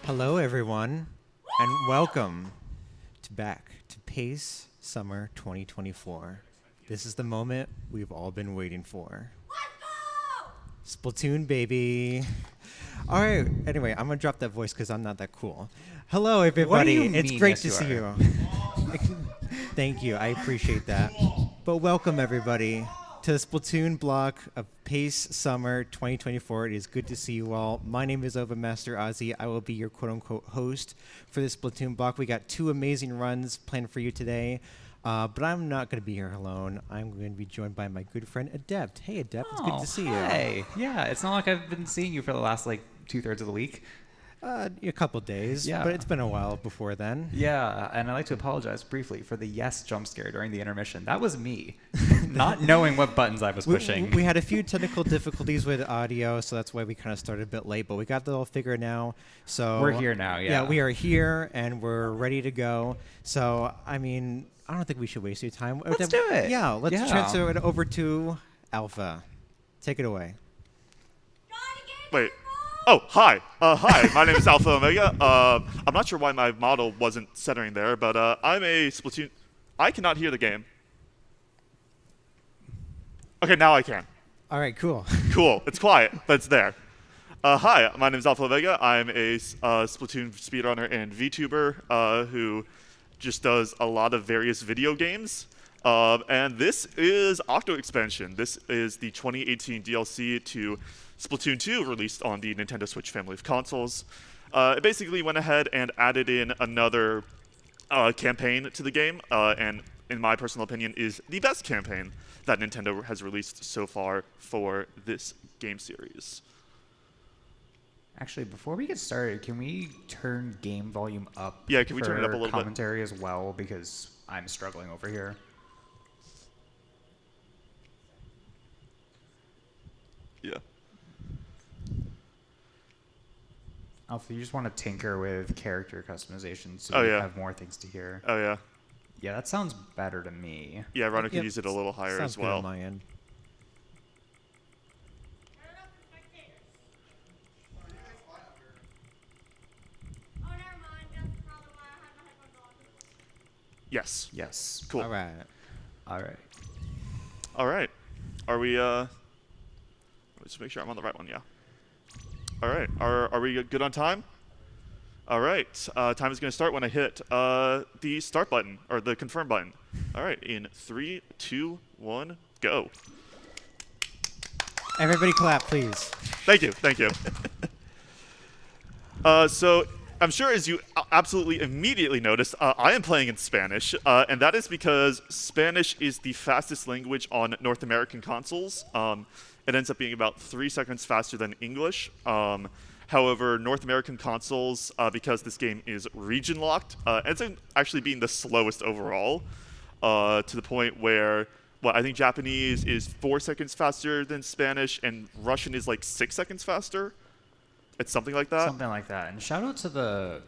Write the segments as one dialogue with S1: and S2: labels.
S1: Hello, everyone, and welcome back to PACE Summer 2024. This is the moment we've all been waiting for. Splatoon, baby. All right. Anyway, I'm gonna drop that voice because I'm not that cool. Hello, everybody. It's great to see you. Thank you. I appreciate that. But welcome, everybody, to the Splatoon block of PACE Summer 2024. It is good to see you all. My name is Master Ozzy. I will be your quote-unquote host for this Splatoon block. We got two amazing runs planned for you today. But I'm not going to be here alone. I'm going to be joined by my good friend Adept. Hey, Adept, it's good to see you.
S2: Hey, yeah, it's not like I've been seeing you for the last like 2/3 of the week.
S1: A couple days,
S2: Yeah.
S1: but it's been a while before then.
S2: Yeah, and I'd like to apologize briefly for the yes jump scare during the intermission. That was me, not knowing what buttons I was pushing.
S1: We had a few technical difficulties with audio, so that's why we kind of started a bit late, but we got that all figured now. So
S2: We're here now, yeah.
S1: Yeah, we are here, and we're ready to go. So, I mean, I don't think we should waste your time.
S2: Let's do it.
S1: Yeah, let's transfer it over to Alpha. Take it away.
S3: Wait. Oh, hi. Hi, my name is Alpha0mega. I'm not sure why my model wasn't centering there, but I'm a Splatoon... I cannot hear the game. Okay, now I can.
S1: All right, cool.
S3: Cool. It's quiet, but it's there. Hi, my name is Alpha0mega. I'm a Splatoon speedrunner and VTuber who just does a lot of various video games. And this is Octo expansion. This is the 2018 DLC to Splatoon 2, released on the Nintendo Switch family of consoles. It basically went ahead and added in another campaign to the game, and in my personal opinion is the best campaign that Nintendo has released so far for this game series.
S2: Actually, before we get started, can we turn game volume up?
S3: Yeah, can we turn it up a little bit?
S2: Commentary as well, because I'm struggling over here.
S3: Yeah.
S2: Alpha, you just want to tinker with character customization so
S3: Oh,
S2: you
S3: yeah.
S2: have more things to hear.
S3: Oh, yeah.
S2: Yeah, that sounds better to me.
S3: Yeah, Rana could
S1: Yep,
S3: use it a little higher
S1: sounds
S3: as
S1: good
S3: well.
S1: on my end.
S3: Yes.
S2: Yes.
S3: Cool.
S1: All right.
S2: All right.
S3: All right. Are we, let's make sure I'm on the right one, yeah. All right. Are we good on time? All right. Time is going to start when I hit the start button, or the confirm button. All right. In 3, 2, 1, go.
S1: Everybody clap, please.
S3: Thank you. Thank you. So I'm sure as you absolutely immediately noticed, I am playing in Spanish, and that is because Spanish is the fastest language on North American consoles. It ends up being about 3 seconds faster than English. However, North American consoles, because this game is region locked, ends up actually being the slowest overall, to the point where, I think Japanese is 4 seconds faster than Spanish, and Russian is like 6 seconds faster. It's something like that.
S2: Something like that. And shout out to the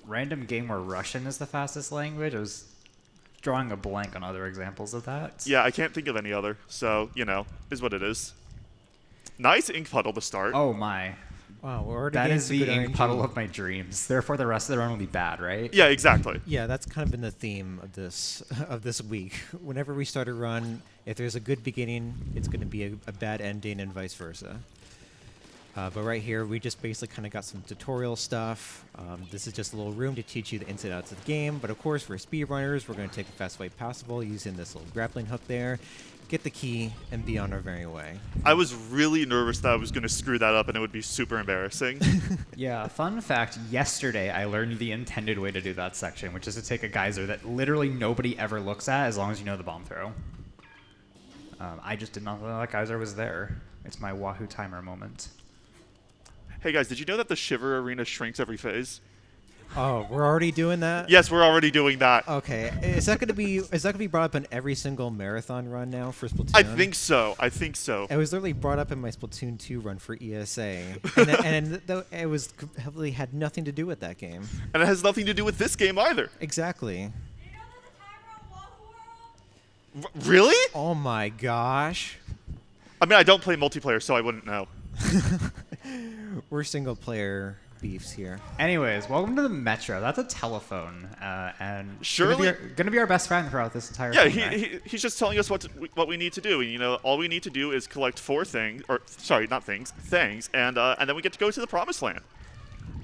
S2: random game where Russian is the fastest language. I was drawing a blank on other examples of that.
S3: Yeah, I can't think of any other, so, is what it is. Nice ink puddle to start.
S2: Oh my.
S1: Wow, we're already
S2: That
S1: getting
S2: is
S1: some
S2: the
S1: good
S2: ink
S1: RNG.
S2: puddle of my dreams. Therefore, the rest of the run will be bad, right?
S3: Yeah, exactly.
S1: Yeah, that's kind of been the theme of this week. Whenever we start a run, if there's a good beginning, it's going to be a bad ending, and vice versa. But right here, we just basically kind of got some tutorial stuff. This is just a little room to teach you the ins and outs of the game. But of course, for speedrunners, we're going to take the fastest way possible using this little grappling hook there, get the key, and be on our merry way.
S3: I was really nervous that I was going to screw that up and it would be super embarrassing.
S2: Yeah, fun fact, yesterday I learned the intended way to do that section, which is to take a geyser that literally nobody ever looks at as long as you know the bomb throw. I just did not know that geyser was there. It's my Wahoo timer moment.
S3: Hey guys, did you know that the Shiver Arena shrinks every phase?
S1: Oh, we're already doing that?
S3: Yes, we're already doing that.
S1: Okay. Is that going to be brought up in every single marathon run now for Splatoon?
S3: I think so. I think so.
S1: It was literally brought up in my Splatoon 2 run for ESA, and it was heavily had nothing to do with that game.
S3: And it has nothing to do with this game either.
S1: Exactly.
S3: Really?
S1: Oh my gosh.
S3: I mean, I don't play multiplayer, so I wouldn't know.
S1: We're single player beefs here.
S2: Anyways, welcome to the Metro. That's a telephone, and
S3: Surely
S2: gonna be our best friend throughout this entire
S3: Yeah,
S2: thing,
S3: he's just telling us what we need to do. You know, all we need to do is collect 4 things, or sorry, not things, and then we get to go to the Promised Land.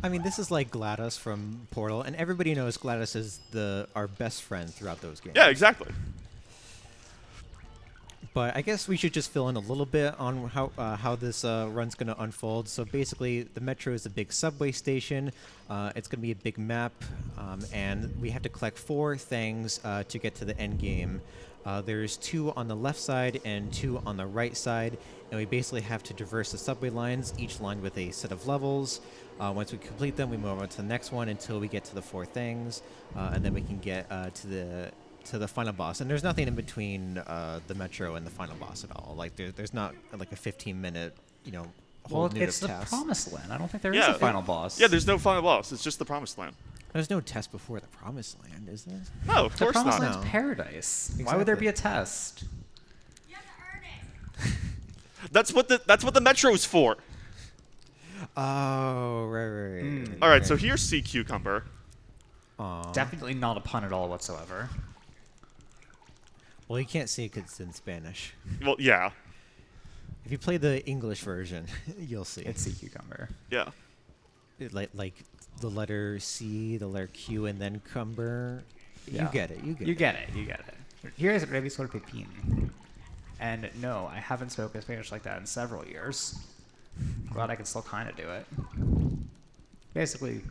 S1: I mean, this is like GLaDOS from Portal, and everybody knows GLaDOS is our best friend throughout those games.
S3: Yeah, exactly.
S1: But I guess we should just fill in a little bit on how this run's going to unfold. So basically, the Metro is a big subway station. It's going to be a big map, and we have to collect 4 things to get to the end game. There's 2 on the left side and 2 on the right side, and we basically have to traverse the subway lines, each line with a set of levels. Once we complete them, we move on to the next one until we get to the 4 things, and then we can get to the final boss. And there's nothing in between the Metro and the final boss at all. Like there's not like a 15-minute, whole
S2: Well,
S1: new
S2: it's the
S1: test.
S2: Promised Land. I don't think there is a final boss.
S3: Yeah, there's no final boss. It's just the Promised Land.
S1: There's no test before the Promised Land, is there?
S3: No, of
S2: The
S3: course
S2: Promised
S3: not.
S2: Land's
S1: No.
S2: paradise. Why would there be
S1: Exactly.
S2: a test?
S4: You have to earn it.
S3: That's what the Metro's for.
S1: Oh, right.
S3: All right, so here's Sea Cucumber.
S1: Aw.
S2: Definitely not a pun at all whatsoever.
S1: Well, you can't see it 'cause it's in Spanish.
S3: Well, yeah,
S1: If you play the English version, you'll see.
S2: It's sea cucumber.
S3: yeah.
S1: Like the letter C, the letter Q, and then cumber.
S2: Yeah.
S1: You get it.
S2: You get it. You get it. Here is Brevi Sol Pepin. And no, I haven't spoken Spanish like that in several years. Glad I can still kind of do it. Basically,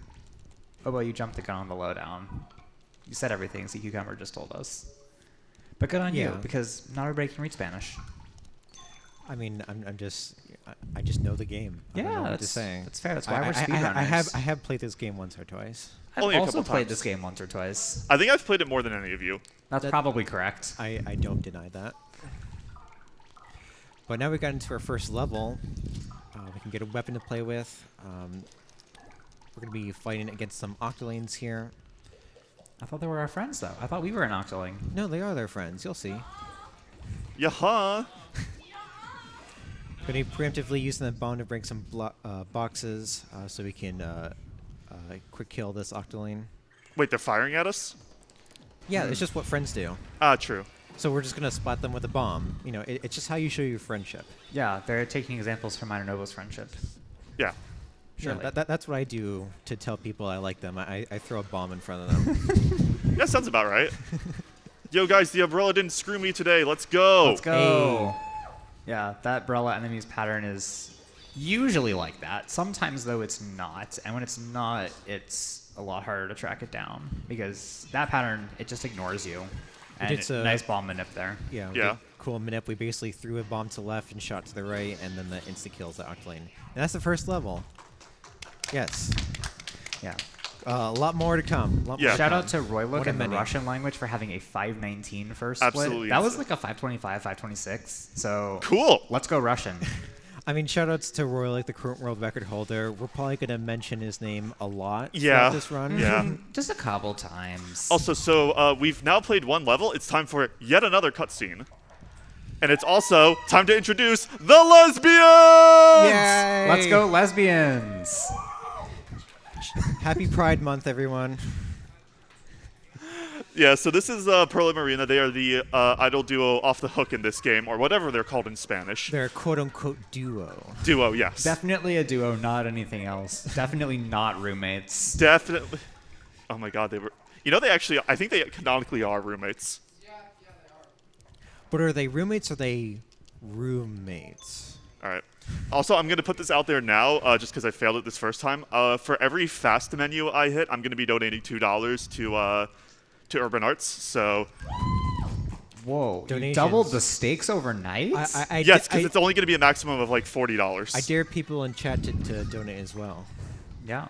S2: oh well, you jumped the gun on the lowdown. You said everything Sea Cucumber just told us. But good on
S1: Yeah.
S2: you, because not everybody can read Spanish.
S1: I mean, I just know the game. I don't know what to say.
S2: That's fair. That's why we're
S1: I
S2: speedrunners.
S1: have played this game once or twice.
S2: I've
S3: Only a
S2: also
S3: couple
S2: played
S3: times.
S2: this game once or twice.
S3: I think I've played it more than any of you.
S2: That's
S1: That-
S2: probably correct.
S1: I don't deny that. But now we got into our first level. We can get a weapon to play with. We're going to be fighting against some Octolanes here.
S2: I thought they were our friends, though. I thought we were an Octoling.
S1: No, they are their friends. You'll see.
S3: Yaha.
S1: Going to be preemptively using the bomb to bring some boxes so we can quick kill this Octolane.
S3: Wait, they're firing at us?
S1: Yeah, it's just what friends do.
S3: Ah, true.
S1: So we're just going to spot them with a bomb. You know, it's just how you show your friendship.
S2: Yeah, they're taking examples from Minor Novo's friendship.
S3: Yeah.
S2: Surely.
S1: Yeah, that's what I do to tell people I like them. I throw a bomb in front of them.
S3: That sounds about right. Yo, guys, the umbrella didn't screw me today. Let's go.
S2: Let's go. Yeah, that umbrella enemies pattern is usually like that. Sometimes, though, it's not. And when it's not, it's a lot harder to track it down. Because that pattern, it just ignores you. And
S1: It's a-
S2: nice bomb manip there.
S1: Yeah.
S3: Yeah.
S1: good, Cool manip. We basically threw a bomb to the left and shot to the right, and then the insta kills the Octolane. And that's the first level. Yes.
S2: Yeah.
S1: A lot more to come. Lot
S3: Yeah.
S1: more to
S2: Shout
S1: come.
S2: out to Roylook
S1: What a
S2: and the
S1: mini.
S2: Russian language for having a 519 first split.
S3: Absolutely
S2: That was
S3: insane.
S2: like a 525, 526. So
S3: Cool.
S2: let's go Russian.
S1: I mean, shout outs to Roy, like the current world record holder. We're probably going to mention his name a lot
S3: Yeah.
S1: throughout this run.
S3: Yeah.
S2: Just a couple times.
S3: Also, so we've now played one level. It's time for yet another cutscene. And it's also time to introduce the lesbians!
S1: Yay!
S2: Let's go lesbians.
S1: Happy Pride Month, everyone.
S3: Yeah, so this is Pearl and Marina. They are the idol duo off the hook in this game, or whatever they're called in Spanish.
S1: They're a quote-unquote duo.
S3: Duo, yes.
S2: Definitely a duo, not anything else. Definitely not roommates.
S3: Definitely. Oh my god, they were... You know, I think they canonically are roommates.
S1: But are they roommates or are they roommates?
S3: All right. Also, I'm going to put this out there now, just because I failed it this first time. For every fast menu I hit, I'm going to be donating $2 to Urban Arts. So,
S2: Whoa. You
S1: Donations.
S2: doubled the stakes overnight?
S3: yes, because it's only going to be a maximum of like $40.
S1: I dare people in chat to donate as well.
S2: Yeah.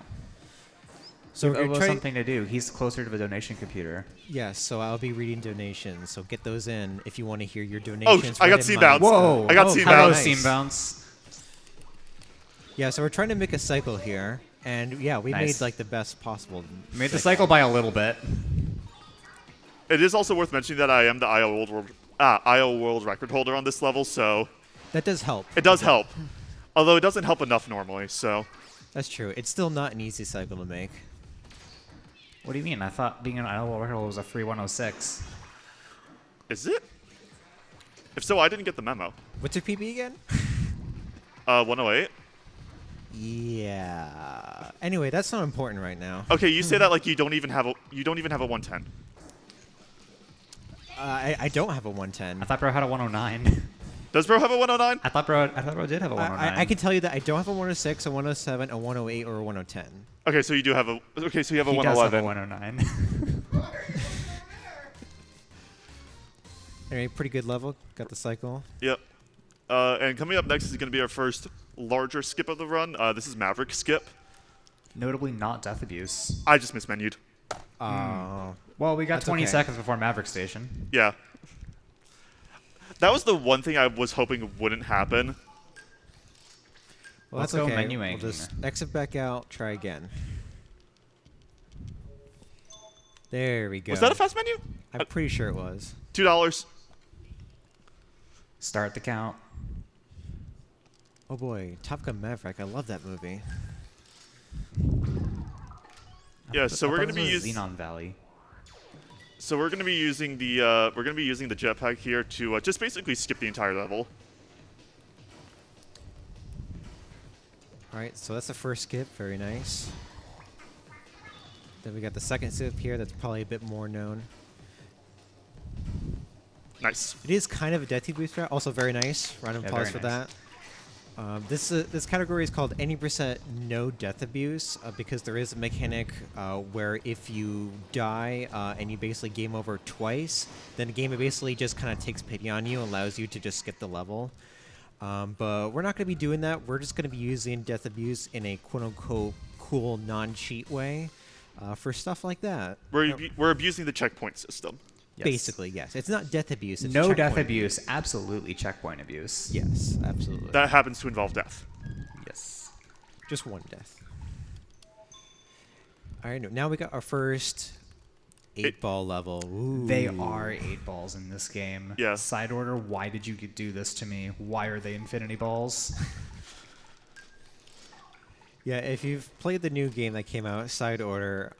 S1: So
S2: Give
S1: we're
S2: Obo
S1: trying-
S2: something to do. He's closer to the donation computer.
S1: Yes, so I'll be reading donations. So get those in if you want to hear your
S3: Oh,
S1: donations.
S3: I got
S1: right in
S3: Sea
S1: my-
S3: Bounce.
S2: Whoa.
S3: I got
S1: Oh,
S3: Sea
S2: Hello,
S3: Bounce.
S2: Seam Bounce.
S1: Yeah, so we're trying to make a cycle here, and yeah, we
S2: Nice.
S1: made like the best possible.
S2: Made the cycle by a little bit.
S3: It is also worth mentioning that I am the IO World Record holder on this level, so
S1: That does help.
S3: it does help. Although it doesn't help enough normally, so...
S1: That's true. It's still not an easy cycle to make.
S2: What do you mean? I thought being an idle orbital was a free 106.
S3: Is it? If so, I didn't get the memo.
S1: What's your PB again?
S3: 108.
S1: Yeah. Anyway, that's not important right now.
S3: Okay, you say that like you don't even have a 110.
S1: I don't have a 110.
S2: I thought bro had a 109.
S3: Does bro have a 109?
S2: I thought bro did have a 109.
S1: I can tell you that I don't have a 106, a 107, a 108, or a 110.
S3: Okay, so you do have a. Okay, so you have a
S2: He
S3: 111.
S2: does have a 109.
S1: Anyway, pretty good level. Got the cycle.
S3: Yep. And coming up next is going to be our first larger skip of the run. This is Maverick skip.
S2: Notably not death abuse.
S3: I just mismenued.
S2: Well, we got
S1: That's
S2: 20
S1: okay.
S2: seconds before Maverick Station.
S3: Yeah. That was the one thing I was hoping wouldn't happen.
S1: Well,
S2: Let's
S1: that's
S2: go
S1: okay.
S2: menuing.
S1: We'll just exit back out, try again. There we go.
S3: Was that a fast menu?
S1: I'm pretty sure it was.
S3: $2.
S2: Start the count.
S1: Oh boy, Top Gun Maverick. I love that movie.
S3: Yeah, so we're
S2: I
S3: going
S2: thought
S3: to be
S2: this was
S3: using.
S2: Xenon Valley.
S3: So we're going to be using the jetpack here to just basically skip the entire level.
S1: All right, so that's the first skip. Very nice. Then we got the second skip here. That's probably a bit more known.
S3: Nice.
S1: It is kind of a death boost route. Also very nice. Round of
S2: Yeah,
S1: applause
S2: very
S1: for
S2: nice.
S1: that. This category is called any percent no death abuse because there is a mechanic where if you die and you basically game over twice, then the game basically just kind of takes pity on you and allows you to just skip the level. But we're not going to be doing that. We're just going to be using death abuse in a quote-unquote cool non-cheat way for stuff like that.
S3: We're abusing the checkpoint system.
S2: Yes.
S1: Basically, yes. It's not death abuse. It's
S2: No death
S1: checkpoint
S2: abuse. Absolutely checkpoint abuse.
S1: Yes, absolutely.
S3: That happens to involve death.
S2: Yes.
S1: Just one death. All right, now we got our first 8-ball level. Ooh.
S2: They are 8 balls in this game.
S3: Yeah.
S2: Side order, why did you do this to me? Why are they infinity balls?
S1: Yeah, if you've played the new game that came out, Side Order,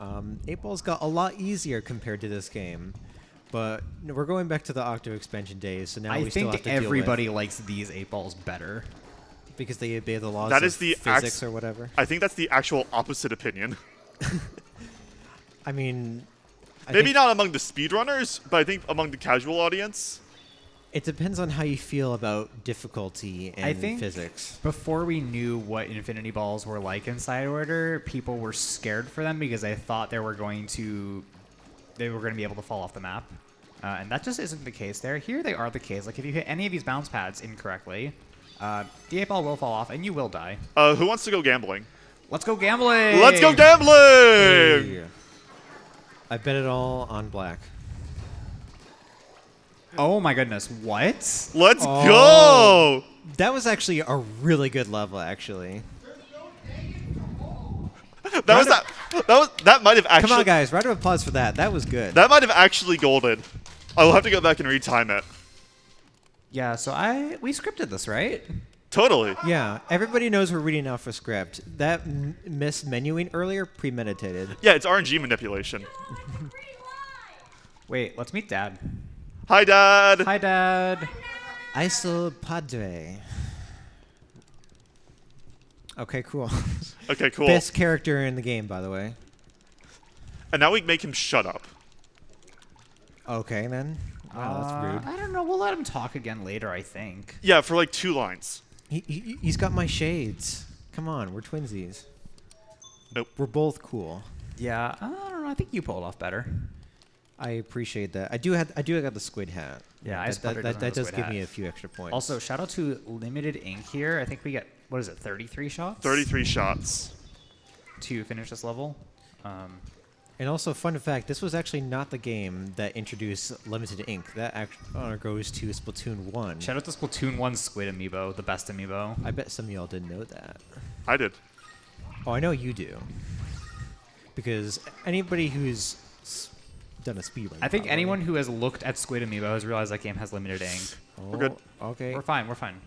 S1: 8 balls got a lot easier compared to this game. But we're going back to the Octo expansion days, so now
S2: I
S1: we still have
S2: think
S1: to deal with
S2: everybody likes these 8 balls better.
S1: because they obey the laws
S3: That
S1: of
S3: is the
S1: physics or whatever.
S3: I think that's the actual opposite opinion.
S1: I mean,
S3: Maybe not among the speedrunners, but I think among the casual audience.
S1: it depends on how you feel about difficulty and
S2: I think
S1: physics.
S2: before we knew what infinity balls were like in Side Order, people were scared for them because they thought they were going to be able to fall off the map. And that just isn't the case there. Here they are the case. Like if you hit any of these bounce pads incorrectly, the 8 ball will fall off and you will die.
S3: Who wants to go gambling?
S2: Let's go gambling!
S3: Let's go gambling!
S1: Hey. I bet it all on black.
S2: Oh my goodness, what?
S3: Let's
S1: Oh.
S3: go!
S1: That was actually a really good level, actually.
S3: That might have actually.
S1: Come on, guys. Round of applause for that. That was good.
S3: That might have actually golded. I will have to go back and retime it.
S2: Yeah, so we scripted this, right?
S3: Totally.
S1: Yeah, everybody knows we're reading off a script. That mismenuing earlier, premeditated.
S3: Yeah, it's RNG manipulation.
S2: Wait, let's meet Dad.
S3: Hi, Dad.
S2: Hi, Dad.
S1: Iso Padre. Okay, cool.
S3: Okay, cool.
S1: Best character in the game, by the way.
S3: And now we make him shut up.
S1: Okay, then. Wow, that's rude.
S2: I don't know. We'll let him talk again later, I think.
S3: Yeah, for like 2 lines.
S1: He's got my shades. Come on, we're twinsies.
S3: Nope.
S1: We're both cool.
S2: Yeah, I don't know. I think you pulled off better.
S1: I appreciate that. I do have the squid hat.
S2: Yeah, Ice Padre doesn't have
S1: that
S2: the
S1: does
S2: squid
S1: give
S2: hat.
S1: me a few extra points.
S2: Also, shout out to Limited Ink here. I think we get, what is it, 33 shots?
S3: 33 shots.
S2: To finish this level.
S1: And also, fun fact, this was actually not the game that introduced Limited Ink. That actually goes to Splatoon 1.
S2: Shout out to Splatoon 1 Squid Amiibo, the best amiibo.
S1: I bet some of y'all didn't know that.
S3: I did.
S1: Oh, I know you do. Because anybody who's done a speedrun.
S2: I think
S1: probably.
S2: anyone who has looked at Squid Amiibo has realized that game has limited ing.
S1: Oh,
S3: We're good.
S1: Okay.
S2: We're fine, we're fine.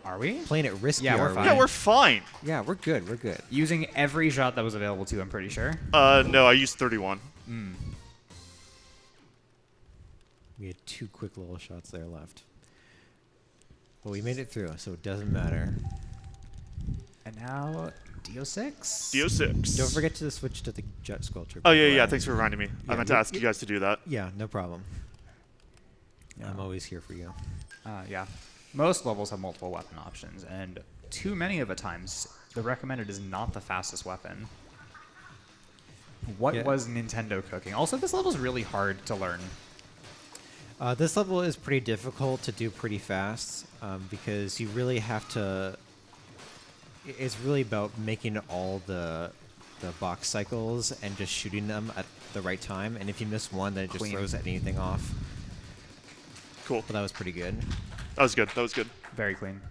S2: Are we?
S1: Playing it risky.
S2: Yeah, we're
S1: are we?
S2: fine.
S3: Yeah, we're fine.
S1: Yeah, we're good. We're good.
S2: Using every shot that was available to, I'm pretty sure.
S3: No, I used 31.
S1: We had 2 quick little shots there left. But we made it through, so it doesn't matter.
S2: And now DO6?
S3: DO6.
S1: Don't forget to switch to the jet sculpture.
S3: Oh, yeah,
S1: before
S3: yeah.
S1: I-
S3: Thanks for reminding me. I meant to ask you guys to do that.
S1: Yeah, no problem. I'm always here for you.
S2: Yeah. Most levels have multiple weapon options, and too many of the times, the recommended is not the fastest weapon. What was Nintendo cooking? Also, this level is really hard to learn.
S1: This level is pretty difficult to do pretty fast because you really have to... It's really about making all the box cycles and just shooting them at the right time. And if you miss one, then it just throws anything off.
S3: Cool.
S1: But that was pretty good.
S3: That was good. That was good.
S2: Very clean.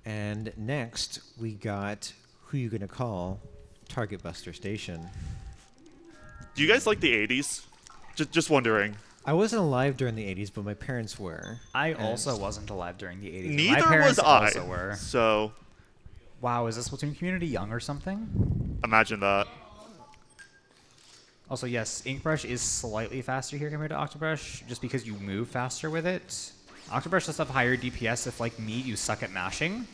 S1: And next, we got Who You Gonna Call? Target Buster Station.
S3: Do you guys like the 80s? Just wondering.
S1: I wasn't alive during the 80s, but my parents were.
S2: I also wasn't alive during the 80s.
S3: Neither
S2: My parents
S3: was I.
S2: also were.
S3: So,
S2: Wow, is this Splatoon community young or something?
S3: imagine that.
S2: Also, yes, Inkbrush is slightly faster here compared to Octobrush, just because you move faster with it. Octobrush does have higher DPS if, like me, you suck at mashing.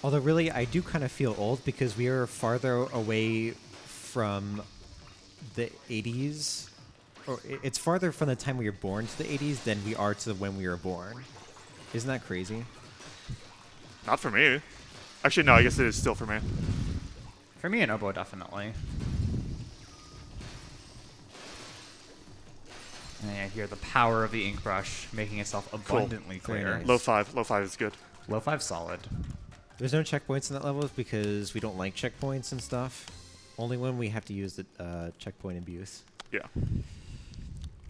S1: Although, really, I do kind of feel old because we are farther away from the 80s. Or it's farther from the time we were born to the 80s than we are to when we were born. Isn't that crazy?
S3: Not for me. Actually, no, I guess it is still for me.
S2: For me and Obo, definitely. And I hear the power of the ink brush making itself abundantly
S1: Very
S2: clear.
S1: nice.
S3: Low 5. Low 5 is good.
S2: Low 5 solid.
S1: There's no checkpoints in that level because we don't like checkpoints and stuff. Only when we have to use the checkpoint abuse.
S3: Yeah.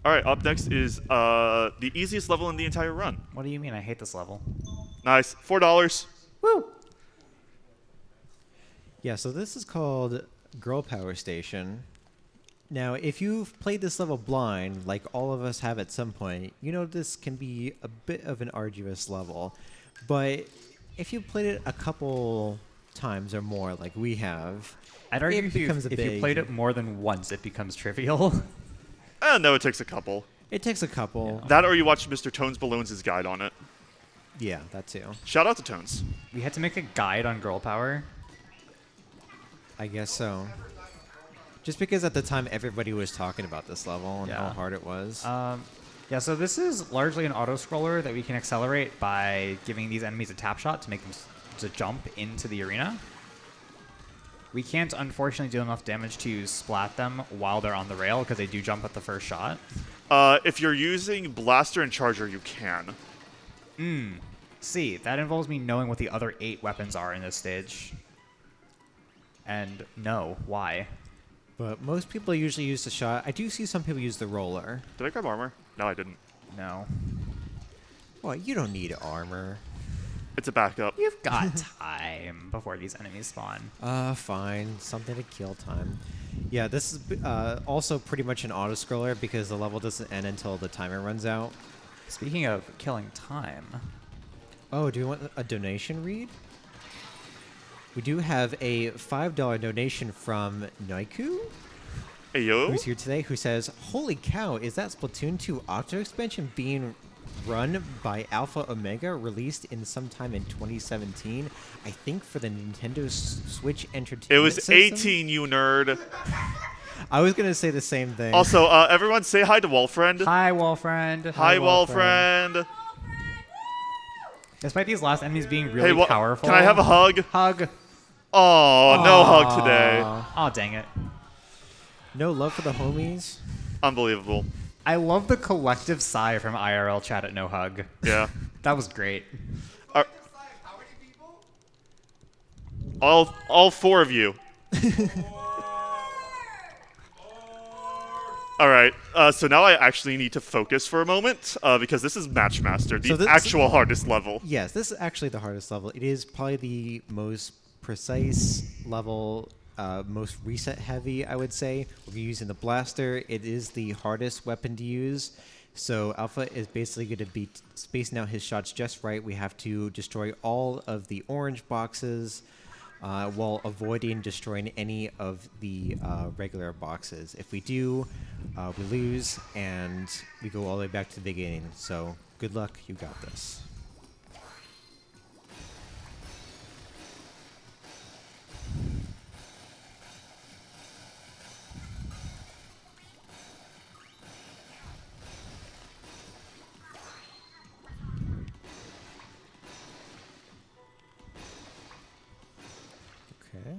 S3: All right, up next is the easiest level in the entire run.
S2: What do you mean? I hate this level.
S3: Nice. $4.
S2: Woo!
S1: Yeah, so this is called Girl Power Station. Now, if you've played this level blind, like all of us have at some point, you know this can be a bit of an arduous level. But if you've played it a couple times or more, like we have,
S2: I'd argue
S1: it
S2: if you
S1: becomes
S2: played it more than once, it becomes trivial.
S3: No, it takes a couple.
S1: It takes a couple.
S3: That or you watch Mr. Tones Balloons' guide on it.
S1: Yeah, that too.
S3: Shout out to Tones.
S2: We had to make a guide on girl power.
S1: I guess so. Just because at the time everybody was talking about this level and how
S2: Yeah.
S1: hard it was.
S2: Yeah, so this is largely an auto-scroller that we can accelerate by giving these enemies a tap shot to make them to jump into the arena. We can't, unfortunately, do enough damage to splat them while they're on the rail because they do jump at the first shot.
S3: If you're using Blaster and Charger, you can.
S2: See, that involves me knowing what the other 8 weapons are in this stage. And no, why?
S1: But most people usually use the shot. I do see some people use the roller.
S3: Did I grab armor? No, I didn't.
S2: No.
S1: Well, you don't need armor.
S3: It's a backup.
S2: You've got time before these enemies spawn.
S1: Fine. Something to kill time. Yeah, this is also pretty much an auto-scroller because the level doesn't end until the timer runs out.
S2: Speaking of killing time,
S1: Oh, do you want a donation read? We do have a $5 donation from Noiku,
S3: Hey, yo.
S1: who's here today, who says, "Holy cow, is that Splatoon 2 Octo expansion being run by Alpha0mega, released in sometime in 2017? I think for the Nintendo Switch Entertainment
S3: It was
S1: System?"
S3: 18, you nerd.
S1: I was going to say the same thing.
S3: Also, everyone say hi to Wallfriend.
S2: hi, Wallfriend.
S3: Hi,
S1: Wallfriend.
S3: Wallfriend.
S2: Despite these last enemies being really
S3: Hey,
S2: powerful.
S3: can I have a hug?
S2: hug?
S3: Oh, no hug today.
S2: Oh, dang it.
S1: No love for the homies.
S3: Unbelievable.
S2: I love the collective sigh from IRL chat at no hug.
S3: Yeah.
S2: That was great.
S3: All 4 of you. All right. So now I actually need to focus for a moment because this is Matchmaster, the
S1: So this-
S3: actual hardest level.
S1: Yes, this is actually the hardest level. It is probably the most precise level most reset heavy, I would say. We're using the blaster. It is the hardest weapon to use. So Alpha is basically going to be spacing out his shots just right. We have to destroy all of the orange boxes while avoiding destroying any of the regular boxes. If we do, we lose and we go all the way back to the beginning. So good luck. You got this. Okay.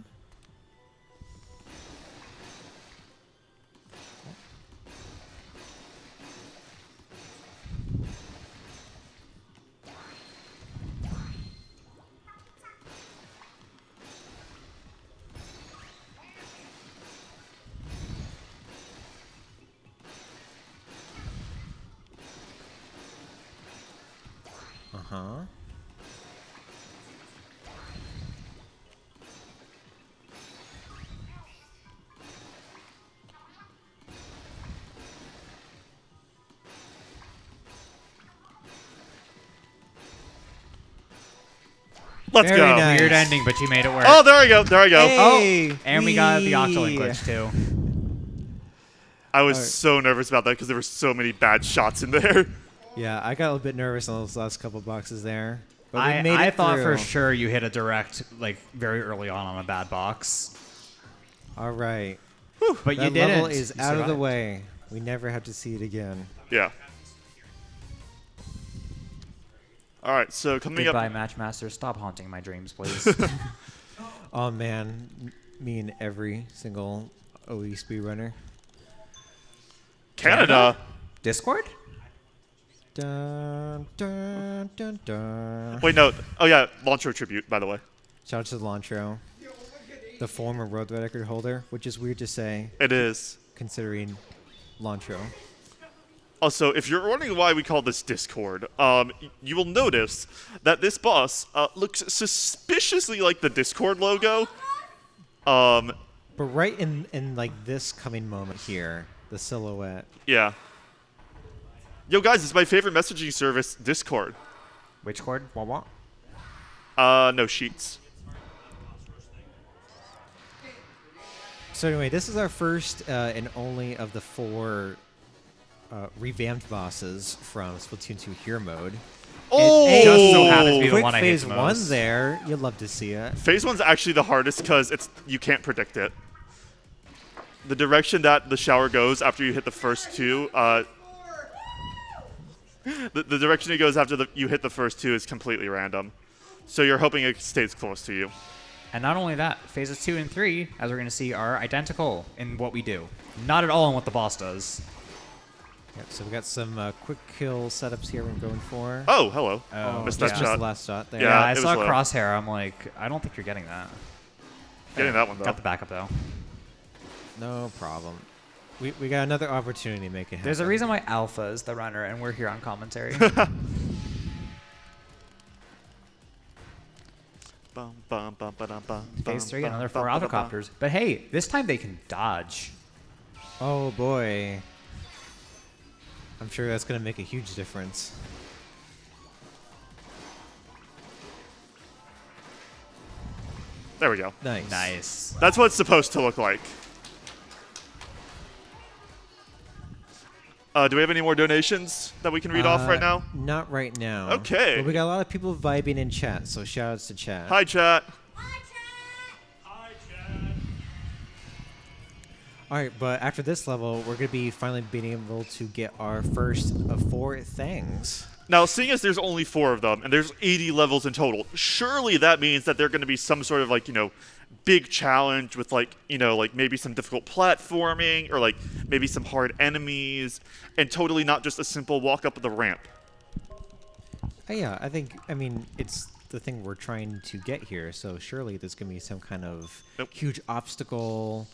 S1: Uh-huh.
S3: Let's
S1: Very
S3: go.
S1: nice.
S2: Weird ending, but you made it work.
S3: Oh, there we go. There we go.
S1: Hey!
S2: Oh, and we got the Octo
S1: Whee!
S2: glitch too.
S3: I was
S1: Alright.
S3: so nervous about that because there were so many bad shots in there.
S1: Yeah, I got a little bit nervous on those last couple boxes there. But we made
S2: I
S1: it
S2: thought for
S1: through.
S2: sure you hit a direct, like, very early on a bad box.
S1: All right.
S2: But you
S1: That
S2: didn't.
S1: level is
S2: You
S1: out of the
S2: survived.
S1: way. We never have to see it again.
S3: Yeah. All right, so coming
S2: Goodbye,
S3: up.
S2: Matchmaster. Stop haunting my dreams, please.
S1: Oh man, me and every single OE speedrunner.
S3: Canada.
S2: Discord?
S1: Dun, dun, dun, dun.
S3: Wait, no. Oh, yeah. Launcher tribute, by the way.
S1: Shout out to Lantro, the former world record holder, which is weird to say
S3: It is.
S1: considering Lantro.
S3: Also, if you're wondering why we call this Discord, you will notice that this boss looks suspiciously like the Discord logo.
S1: But right in like this coming moment here, the silhouette.
S3: Yeah. Yo, guys, it's my favorite messaging service, Discord.
S2: Which chord?
S1: Wah
S3: No, Sheets.
S1: So anyway, this is our first and only of the 4 revamped bosses from Splatoon 2 Hero Mode.
S3: Oh!
S1: Hey,
S2: Just so happens to be the
S1: quick
S2: one I hate
S1: phase
S2: the
S1: 1
S2: most.
S1: there. You'd love to see it.
S3: Phase 1's actually the hardest because you can't predict it. The direction that the shower goes after you hit the first 2, the direction it goes after you hit the first 2 is completely random. So you're hoping it stays close to you.
S2: And not only that, phases 2 and 3, as we're going to see, are identical in what we do. Not at all in what the boss does.
S1: Yep, so we got some quick kill setups here we're going for.
S3: Oh, hello.
S2: Oh,
S3: Missed
S1: Just
S3: that
S1: missed
S3: shot.
S1: the last shot there.
S3: Yeah,
S2: Yeah, I
S3: it was
S2: saw
S3: low.
S2: Crosshair. I'm like, I don't think you're getting that.
S3: Getting that one, though.
S2: Got the backup, though.
S1: No problem. We got another opportunity to make it happen.
S2: There's a reason why Alpha is the runner, and we're here on commentary.
S3: Bum, bum, bum, ba-dum, bum,
S2: Phase
S3: bum,
S2: 3,
S3: bum,
S2: another
S3: bum,
S2: 4
S3: ba-dum, bum.
S2: autocopters. But hey, this time they can dodge.
S1: Oh boy. I'm sure that's going to make a huge difference.
S3: There we go.
S1: Nice.
S2: Nice.
S3: That's what it's supposed to look like. Do we have any more donations that we can read off right now?
S1: Not right now.
S3: Okay.
S1: But we got a lot of people vibing in chat, so shout outs to chat.
S3: Hi, chat.
S1: All right, but after this level, we're going to be finally being able to get our first of 4 things.
S3: Now, seeing as there's only 4 of them, and there's 80 levels in total, surely that means that they're going to be some sort of, like, big challenge with, like, like maybe some difficult platforming, or, like, maybe some hard enemies, and totally not just a simple walk up the ramp.
S1: Yeah, I mean, it's the thing we're trying to get here, so surely there's going to be some kind of huge obstacle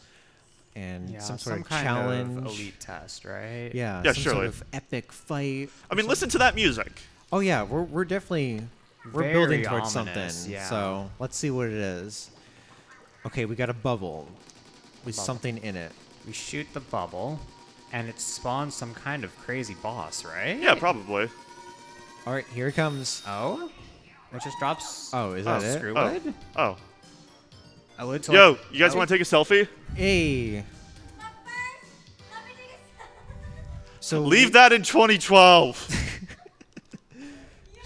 S1: and
S2: Yeah,
S1: some sort of
S2: kind
S1: challenge.
S2: of elite test, right?
S1: Yeah,
S3: Yeah,
S1: some
S3: surely.
S1: sort of epic fight.
S3: I mean, listen to that music.
S1: Oh yeah, we're definitely
S2: Very
S1: building towards
S2: ominous,
S1: something.
S2: yeah.
S1: So let's see what it is. Okay, we got a bubble with something in it.
S2: We shoot the bubble, and it spawns some kind of crazy boss, right?
S3: Yeah, probably.
S1: All right, here it comes.
S2: Oh? It just drops.
S1: Oh, is that it?
S2: screw
S3: Oh.
S2: lid?
S3: Oh.
S2: A lid to
S3: Yo,
S2: like-
S3: you guys
S2: oh.
S3: want to take a selfie?
S1: Hey.
S4: But first, let me take a
S1: So
S3: Leave that in 2012.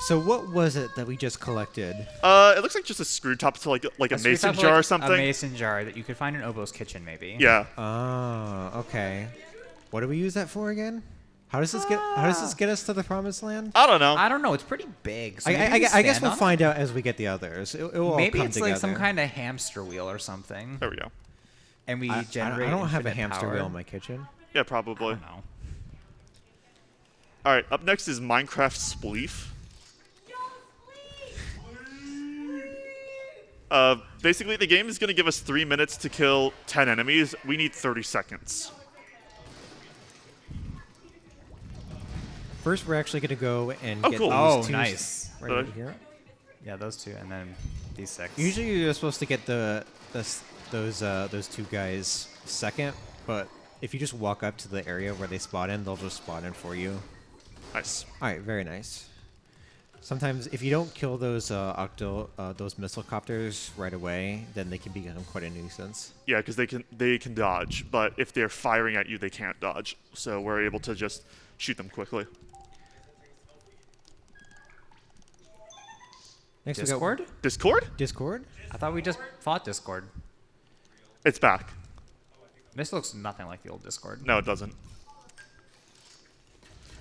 S1: So what was it that we just collected?
S3: It looks like just a screw top to like a
S2: screw
S3: mason
S2: top,
S3: jar
S2: like
S3: or something.
S2: A mason jar that you could find in Obo's kitchen, maybe.
S3: Yeah.
S1: Oh, okay. What do we use that for again? How does this get us to the promised land?
S3: I don't know.
S2: I don't know. It's pretty big. So maybe
S1: I
S2: you
S1: guess
S2: stand
S1: we'll
S2: on
S1: find out as we get the others. It will all
S2: Maybe
S1: come
S2: it's
S1: together.
S2: like some kind of hamster wheel or something.
S3: There we go.
S2: And we
S1: I
S2: generate.
S1: don't have a
S2: infinite
S1: hamster
S2: power.
S1: wheel in my kitchen.
S3: Yeah,
S2: I
S3: probably.
S2: don't know.
S3: All right, up next is Minecraft Spleef. Basically, the game is going to give us 3 minutes to kill 10 enemies. We need 30 seconds.
S1: First, we're actually going to go and
S3: Oh,
S1: get
S3: cool.
S1: these
S2: Oh,
S1: two
S2: nice.
S1: right over here.
S2: Yeah, those two, and then these 6.
S1: Usually, you're supposed to get those two guys second, but if you just walk up to the area where they spawn in, they'll just spawn in for you.
S3: Nice.
S1: All right, very nice. Sometimes, if you don't kill those Octo, those missile copters right away, then they can become quite a nuisance.
S3: Yeah, because they can dodge, but if they're firing at you, they can't dodge. So we're able to just shoot them quickly.
S1: Next,
S2: Discord?
S1: we got
S3: Discord?
S1: Discord.
S2: I thought we just fought Discord.
S3: It's back.
S2: This looks nothing like the old Discord.
S3: No, it doesn't.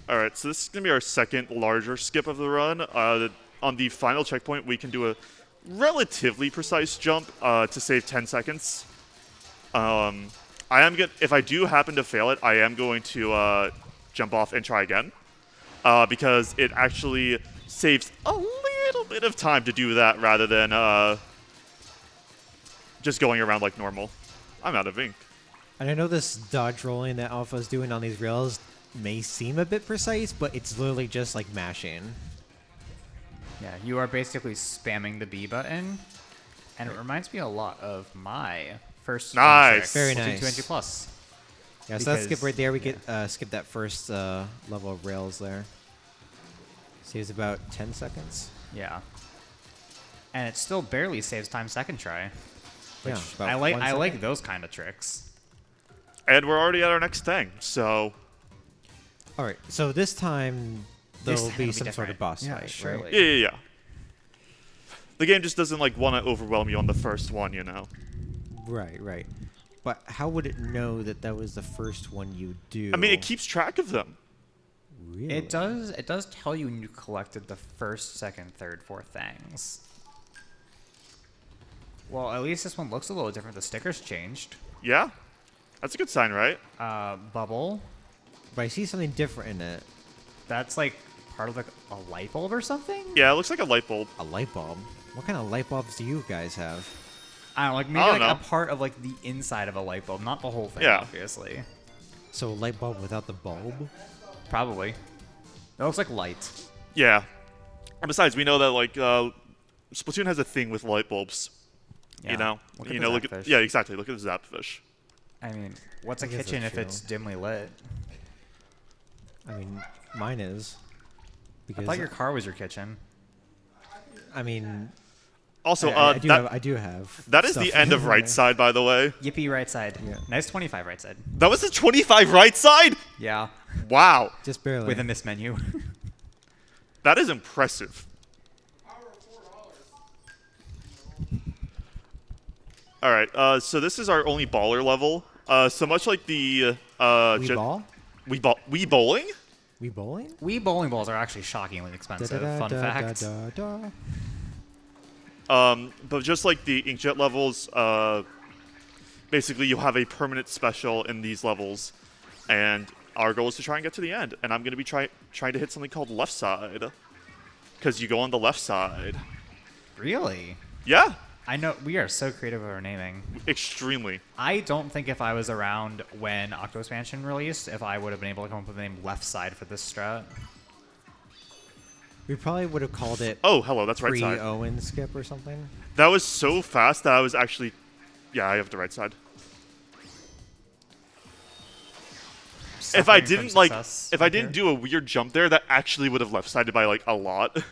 S3: All right, so this is going to be our second larger skip of the run. On the final checkpoint, we can do a relatively precise jump to save 10 seconds. If I do happen to fail it, I am going to jump off and try again because it actually saves a little bit of time to do that rather than just going around like normal. I'm out of ink.
S1: And I know this dodge rolling that Alpha is doing on these rails may seem a bit precise, but it's literally just like mashing.
S2: Yeah, you are basically spamming the B button, and it reminds me a lot of my first
S3: Nice.
S1: Very
S2: Splatoon
S1: nice.
S2: 2 plus.
S1: Yeah, so that skip
S2: Because-
S1: right there, we get skip that first level of rails there. Saves about 10 seconds.
S2: Yeah. And it still barely saves time second try. Which
S1: Yeah, about
S2: I
S1: 1
S2: like
S1: second.
S2: those kind of tricks.
S3: And we're already at our next thing, so
S1: All right, so this time there'll
S2: time
S1: be
S2: it'll be
S1: some sort of
S2: different.
S1: boss
S2: Yeah,
S1: fight,
S2: surely.
S1: right?
S3: yeah. The game just doesn't like want to overwhelm you on the first one, you know.
S1: Right. But how would it know that that was the first one you do?
S3: I mean, it keeps track of them.
S1: Really?
S2: It does tell you when you collected the first, second, third, fourth things. Well, at least this one looks a little different. The stickers changed.
S3: Yeah, that's a good sign, right?
S2: Bubble.
S1: But I see something different in it.
S2: That's like part of like a light bulb or something?
S3: Yeah, it looks like a light bulb.
S1: A light bulb. What kind of light bulbs do you guys have?
S2: I don't know, like maybe
S3: I don't
S2: like
S3: know.
S2: a part of like the inside of a light bulb, not the whole thing,
S3: Yeah.
S2: obviously.
S1: So a light bulb without the bulb?
S2: Probably. It looks like light.
S3: Yeah. And besides, we know that like Splatoon has a thing with light bulbs.
S2: Yeah.
S3: You know,
S2: Look at
S3: you
S2: the
S3: know,
S2: Zapfish.
S3: yeah, exactly. Look at the Zapfish.
S2: I mean, what's a
S1: I guess
S2: kitchen
S1: that's
S2: if it's dimly lit?
S1: I mean, mine is.
S2: I
S1: Because
S2: thought your car was your kitchen.
S1: I mean,
S3: Also,
S1: I do have.
S3: that is
S1: stuff
S3: the end of
S1: in
S3: right
S1: there.
S3: side, by the way.
S2: Yippee, right side.
S1: Yeah.
S2: Nice 25 right side.
S3: That was a 25 right side.
S2: Yeah.
S3: Wow,
S1: Just barely.
S2: With a miss menu.
S3: that is impressive. All right, so this is our only baller level. So much like the
S1: We ball?
S3: we bowling.
S1: We bowling?
S2: Wii bowling balls are actually shockingly expensive. Fun fact.
S3: But just like the inkjet levels, basically you have a permanent special in these levels, and our goal is to try and get to the end. And I'm going to be trying to hit something called left side, because you go on the left side.
S2: Really?
S3: Yeah,
S2: I know we are so creative with our naming.
S3: extremely.
S2: I don't think if I was around when Octo Expansion released, if I would have been able to come up with the name Left Side for this strat.
S1: We probably would have called it
S3: Oh, hello, that's right side.
S1: pre-Owen skip or something.
S3: That was so fast that I was actually Yeah, I have the right side.
S2: Suffering
S3: If I
S2: from
S3: didn't like,
S2: success
S3: if I
S2: right
S3: didn't
S2: here.
S3: do a weird jump there, that actually would have left-sided by like a lot.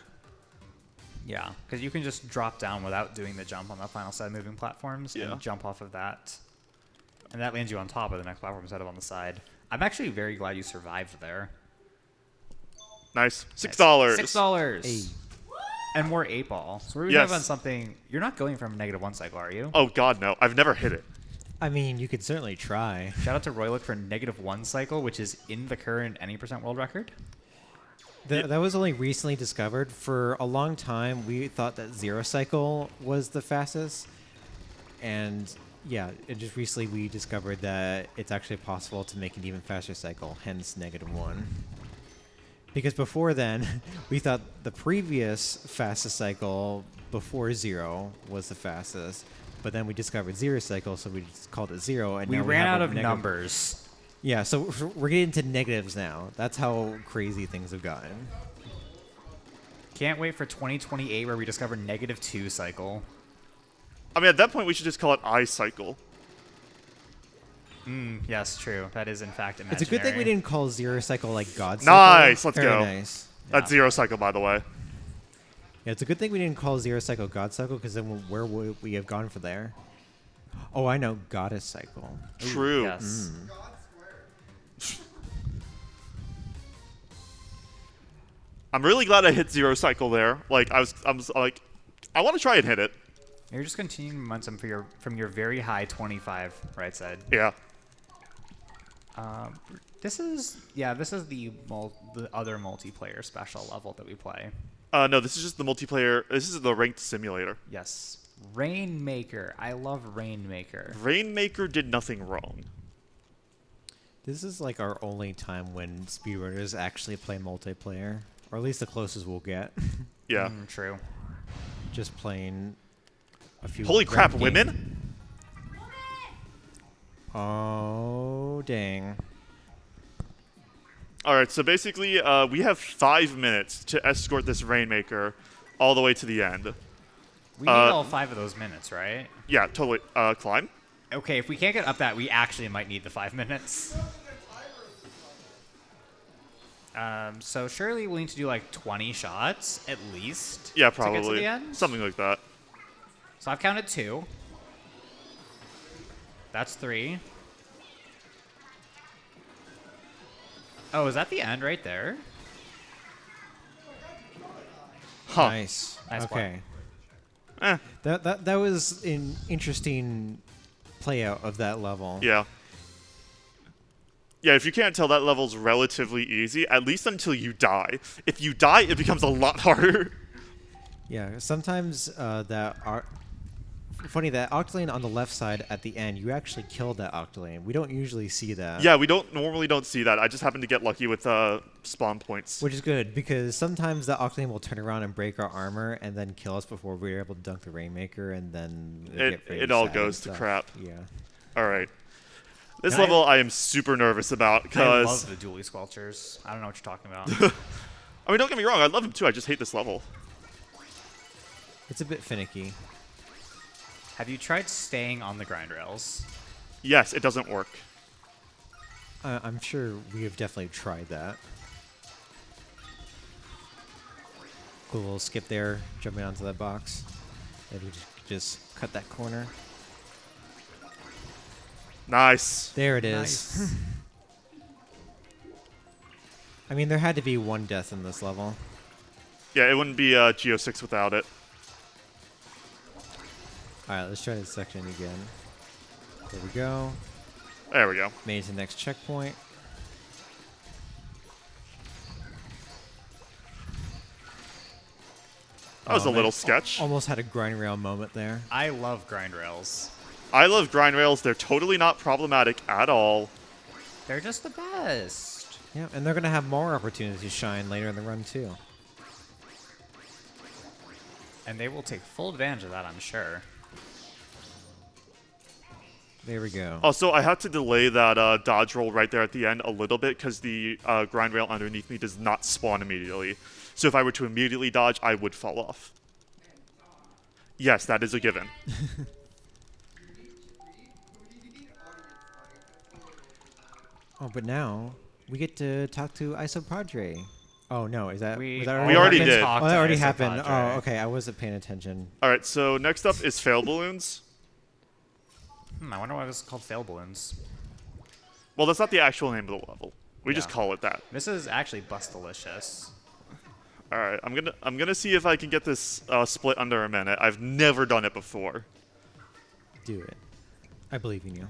S2: Yeah, because you can just drop down without doing the jump on the final side moving platforms
S3: Yeah.
S2: and jump off of that. And that lands you on top of the next platform instead of on the side. I'm actually very glad you survived there.
S3: Nice. $6.
S2: $6.
S1: Hey.
S2: And more 8-ball. So we're
S3: Yes.
S2: on something. You're not going from -1 cycle, are you?
S3: Oh God, no! I've never hit it.
S1: I mean, you could certainly try.
S2: Shout out to Roylick for -1 cycle, which is in the current any percent world record.
S1: That was only recently discovered. For a long time, we thought that 0 cycle was the fastest. And yeah, just recently we discovered that it's actually possible to make an even faster cycle, hence -1. Because before then, we thought the previous fastest cycle before 0 was the fastest. But then we discovered 0 cycle, so we just called it 0. And
S2: We
S1: now
S2: ran
S1: have
S2: out
S1: a
S2: of
S1: negative-
S2: numbers.
S1: Yeah, so we're getting to negatives now. That's how crazy things have gotten.
S2: Can't wait for 2028 where we discover -2 cycle.
S3: I mean, at that point, we should just call it I cycle.
S2: Yes, true. That is in fact imaginary.
S1: It's a good thing we didn't call 0 cycle like God cycle.
S3: Nice, let's
S1: Very
S3: go.
S1: nice.
S3: That's 0 cycle, by the way.
S1: Yeah, it's a good thing we didn't call 0 cycle God cycle, because then where would we have gone for there? Oh, I know, Goddess cycle.
S3: True.
S2: Yes.
S3: I'm really glad I hit 0 cycle there. Like I was like, I want to try and hit it.
S2: You're just continuing momentum from your very high 25 right side.
S3: Yeah.
S2: This is the other multiplayer special level that we play.
S3: No, this is just the multiplayer. This is the ranked simulator.
S2: Yes. Rainmaker. I love Rainmaker.
S3: Rainmaker did nothing wrong.
S1: This is like our only time when speedrunners actually play multiplayer, or at least the closest we'll get.
S3: Yeah.
S2: True.
S1: Just playing a few.
S3: Holy crap,
S1: ranked games.
S3: women?
S1: Oh dang!
S3: All right, so basically, we have 5 minutes to escort this Rainmaker all the way to the end.
S2: We need all 5 of those minutes, right?
S3: Yeah, totally. Climb?
S2: Okay, if we can't get up that, we actually might need the 5 minutes. So surely we'll need to do like 20 shots at least.
S3: Yeah,
S2: To get to
S3: probably.
S2: the end.
S3: Something like that.
S2: So I've counted 2. That's 3. Oh, is that the end right there?
S3: Huh.
S1: Nice.
S2: Nice
S1: Okay.
S3: Eh,
S1: That was an interesting play out of that level.
S3: yeah. Yeah, if you can't tell, that level's relatively easy, at least until you die. If you die, it becomes a lot harder.
S1: Yeah. Sometimes funny that Octolane on the left side at the end, you actually killed that Octolane. We don't usually see that.
S3: Yeah, we normally don't see that. I just happen to get lucky with spawn points.
S1: Which is good, because sometimes the Octolane will turn around and break our armor and then kill us before we're able to dunk the Rainmaker, and then
S3: It all goes to crap.
S1: Yeah.
S3: All right. This
S2: And
S3: level I am super nervous about
S2: I
S3: because
S2: love the dually squelchers. I don't know what you're talking about.
S3: I mean, don't get me wrong, I love him too. I just hate this level.
S1: It's a bit finicky.
S2: Have you tried staying on the grind rails?
S3: Yes, it doesn't work.
S1: I'm sure we have definitely tried that. Cool little skip there, jumping onto that box. Maybe just cut that corner.
S3: Nice.
S1: There it is. I mean, there had to be one death in this level.
S3: Yeah, it wouldn't be Geo 6 without it.
S1: Alright, let's try this section again. There we go.
S3: There we go.
S1: Made it to the next checkpoint.
S3: That was a
S1: man.
S3: little sketch.
S1: Almost had a grind rail moment there.
S2: I love grind rails.
S3: I love grind rails. They're totally not problematic at all.
S2: They're just the best.
S1: Yeah, and they're going to have more opportunities to shine later in the run, too.
S2: And they will take full advantage of that, I'm sure.
S1: There we go.
S3: Also, I had to delay that dodge roll right there at the end a little bit because the grind rail underneath me does not spawn immediately. So if I were to immediately dodge, I would fall off. Yes, that is a given.
S1: Oh, but now we get to talk to Isopadre. Oh no, is that
S2: We
S1: was that
S3: We already did.
S2: talked
S1: Oh, that
S2: to
S1: already
S2: Isopadre.
S1: happened. Oh, okay. I wasn't paying attention.
S3: All right, so next up is fail balloons.
S2: I wonder why this is called fail balloons.
S3: Well, that's not the actual name of the level. We just
S2: Yeah.
S3: call it that.
S2: This is actually Bustalicious.
S3: All right, I'm gonna see if I can get this split under a minute. I've never done it before.
S1: Do it. I believe in you.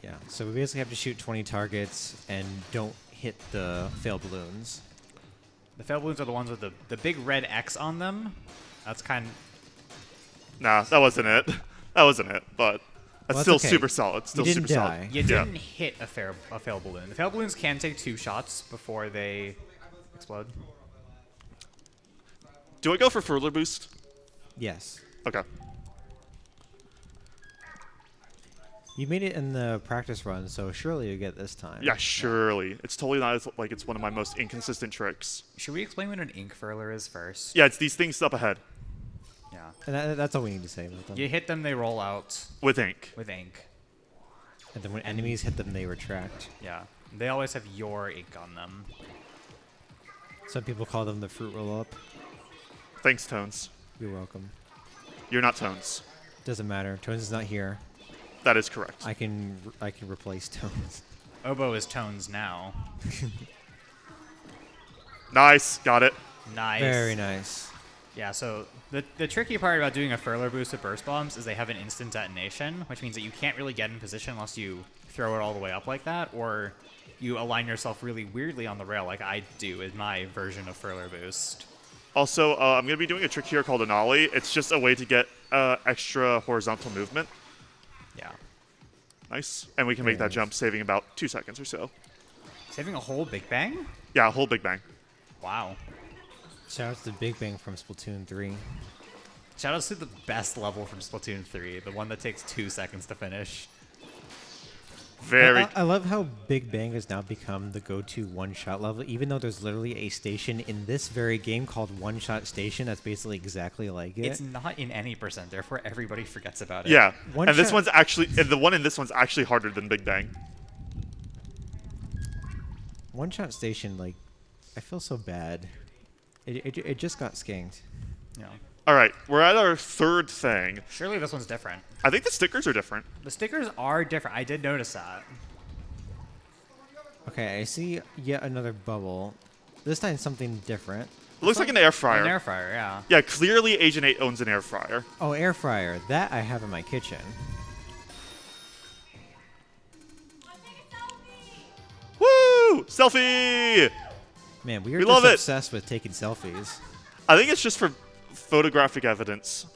S1: Yeah. So we basically have to shoot 20 targets and don't hit the fail balloons.
S2: The fail balloons are the ones with the big red X on them. That's kind.
S3: Nah, that wasn't it. That wasn't it. But that's
S1: Well,
S3: still
S1: that's okay.
S3: super solid. Still
S1: You
S3: super
S1: didn't
S3: solid.
S1: die.
S2: You
S3: Yeah.
S2: didn't hit a fail balloon. The fail balloons can take 2 shots before they explode.
S3: Do I go for further boost?
S1: Yes.
S3: Okay.
S1: You made it in the practice run, so surely you get this time.
S3: Yeah, surely. It's totally not as, like it's one of my most inconsistent tricks.
S2: Should we explain what an ink furler is first?
S3: Yeah, it's these things up ahead
S2: Yeah.
S1: And that's all we need to say about them.
S2: You hit them, they roll out
S3: with ink.
S2: with ink.
S1: And then when enemies hit them, they retract.
S2: Yeah. They always have your ink on them.
S1: Some people call them the fruit roll-up.
S3: Thanks, Tones.
S1: You're welcome.
S3: You're not Tones.
S1: Doesn't matter. Tones is not here.
S3: That is correct.
S1: I can replace Tones.
S2: Oboe is Tones now.
S3: Nice. Got it.
S2: Nice.
S1: Very nice.
S2: Yeah, so the tricky part about doing a furler boost with burst bombs is they have an instant detonation, which means that you can't really get in position unless you throw it all the way up like that, or you align yourself really weirdly on the rail like I do in my version of furler boost.
S3: Also, I'm going to be doing a trick here called an ollie. It's just a way to get extra horizontal movement.
S2: Yeah.
S3: Nice. And we can make that jump, saving about 2 seconds or so.
S2: Saving a whole Big Bang?
S3: Yeah, a whole Big Bang.
S2: Wow.
S1: Shout out to Big Bang from Splatoon 3.
S2: Shoutouts to the best level from Splatoon 3, the one that takes 2 seconds to finish.
S3: Very.
S1: I love how Big Bang has now become the go-to one-shot level, even though there's literally a station in this very game called One Shot Station that's basically exactly like it.
S2: It's not in any percent, therefore everybody forgets about it.
S3: Yeah.
S1: One
S3: And this
S1: shot-
S3: one's actually, and the one in this one's actually harder than Big Bang.
S1: One Shot Station, like, I feel so bad. It just got skanked.
S2: Yeah.
S3: All right, we're at our third thing.
S2: Surely this one's different.
S3: I think the stickers are different.
S2: The stickers are different. I did notice that.
S1: Okay, I see yet another bubble. This time something different.
S3: It looks like an air fryer.
S2: An air fryer, yeah.
S3: Yeah, clearly Agent 8 owns an air fryer.
S1: Oh, air fryer. That I have in my kitchen.
S3: Woo! Selfie!
S1: Man, we are
S3: We
S1: just
S3: love it.
S1: obsessed with taking selfies.
S3: I think it's just for photographic evidence.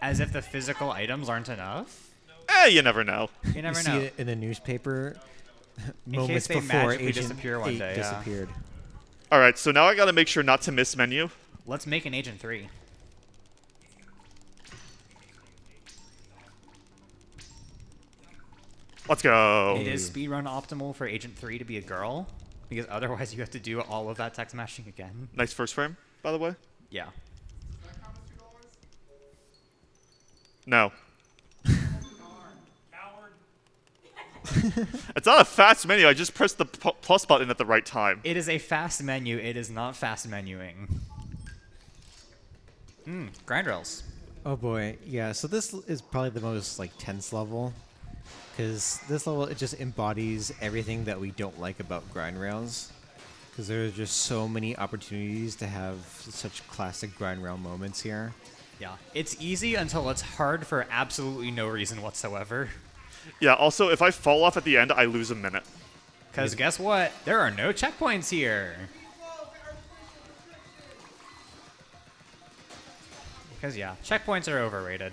S2: As if the physical items aren't enough.
S3: You never know.
S2: You
S1: You
S2: never
S1: see
S2: know.
S1: it in the newspaper
S2: In
S1: moments
S2: case they
S1: before
S2: magically
S1: Agent
S2: disappear one
S1: 8
S2: day, yeah.
S1: disappeared.
S3: All right, so now I gotta make sure not to miss menu.
S2: Let's make an Agent 3.
S3: Let's go.
S2: It is speedrun optimal for Agent 3 to be a girl, because otherwise you have to do all of that text mashing again.
S3: Nice first frame, by the way.
S2: Yeah.
S3: No. It's not a fast menu. I just pressed the plus button at the right time.
S2: It is a fast menu. It is not fast menuing. Grind rails.
S1: Oh boy, yeah. So this is probably the most like tense level, because this level it just embodies everything that we don't like about grind rails. Because there are just so many opportunities to have such classic grind rail moments here.
S2: Yeah. It's easy until it's hard for absolutely no reason whatsoever.
S3: Yeah, also, if I fall off at the end, I lose a minute.
S2: Because guess what? There are no checkpoints here. Because, yeah, checkpoints are overrated.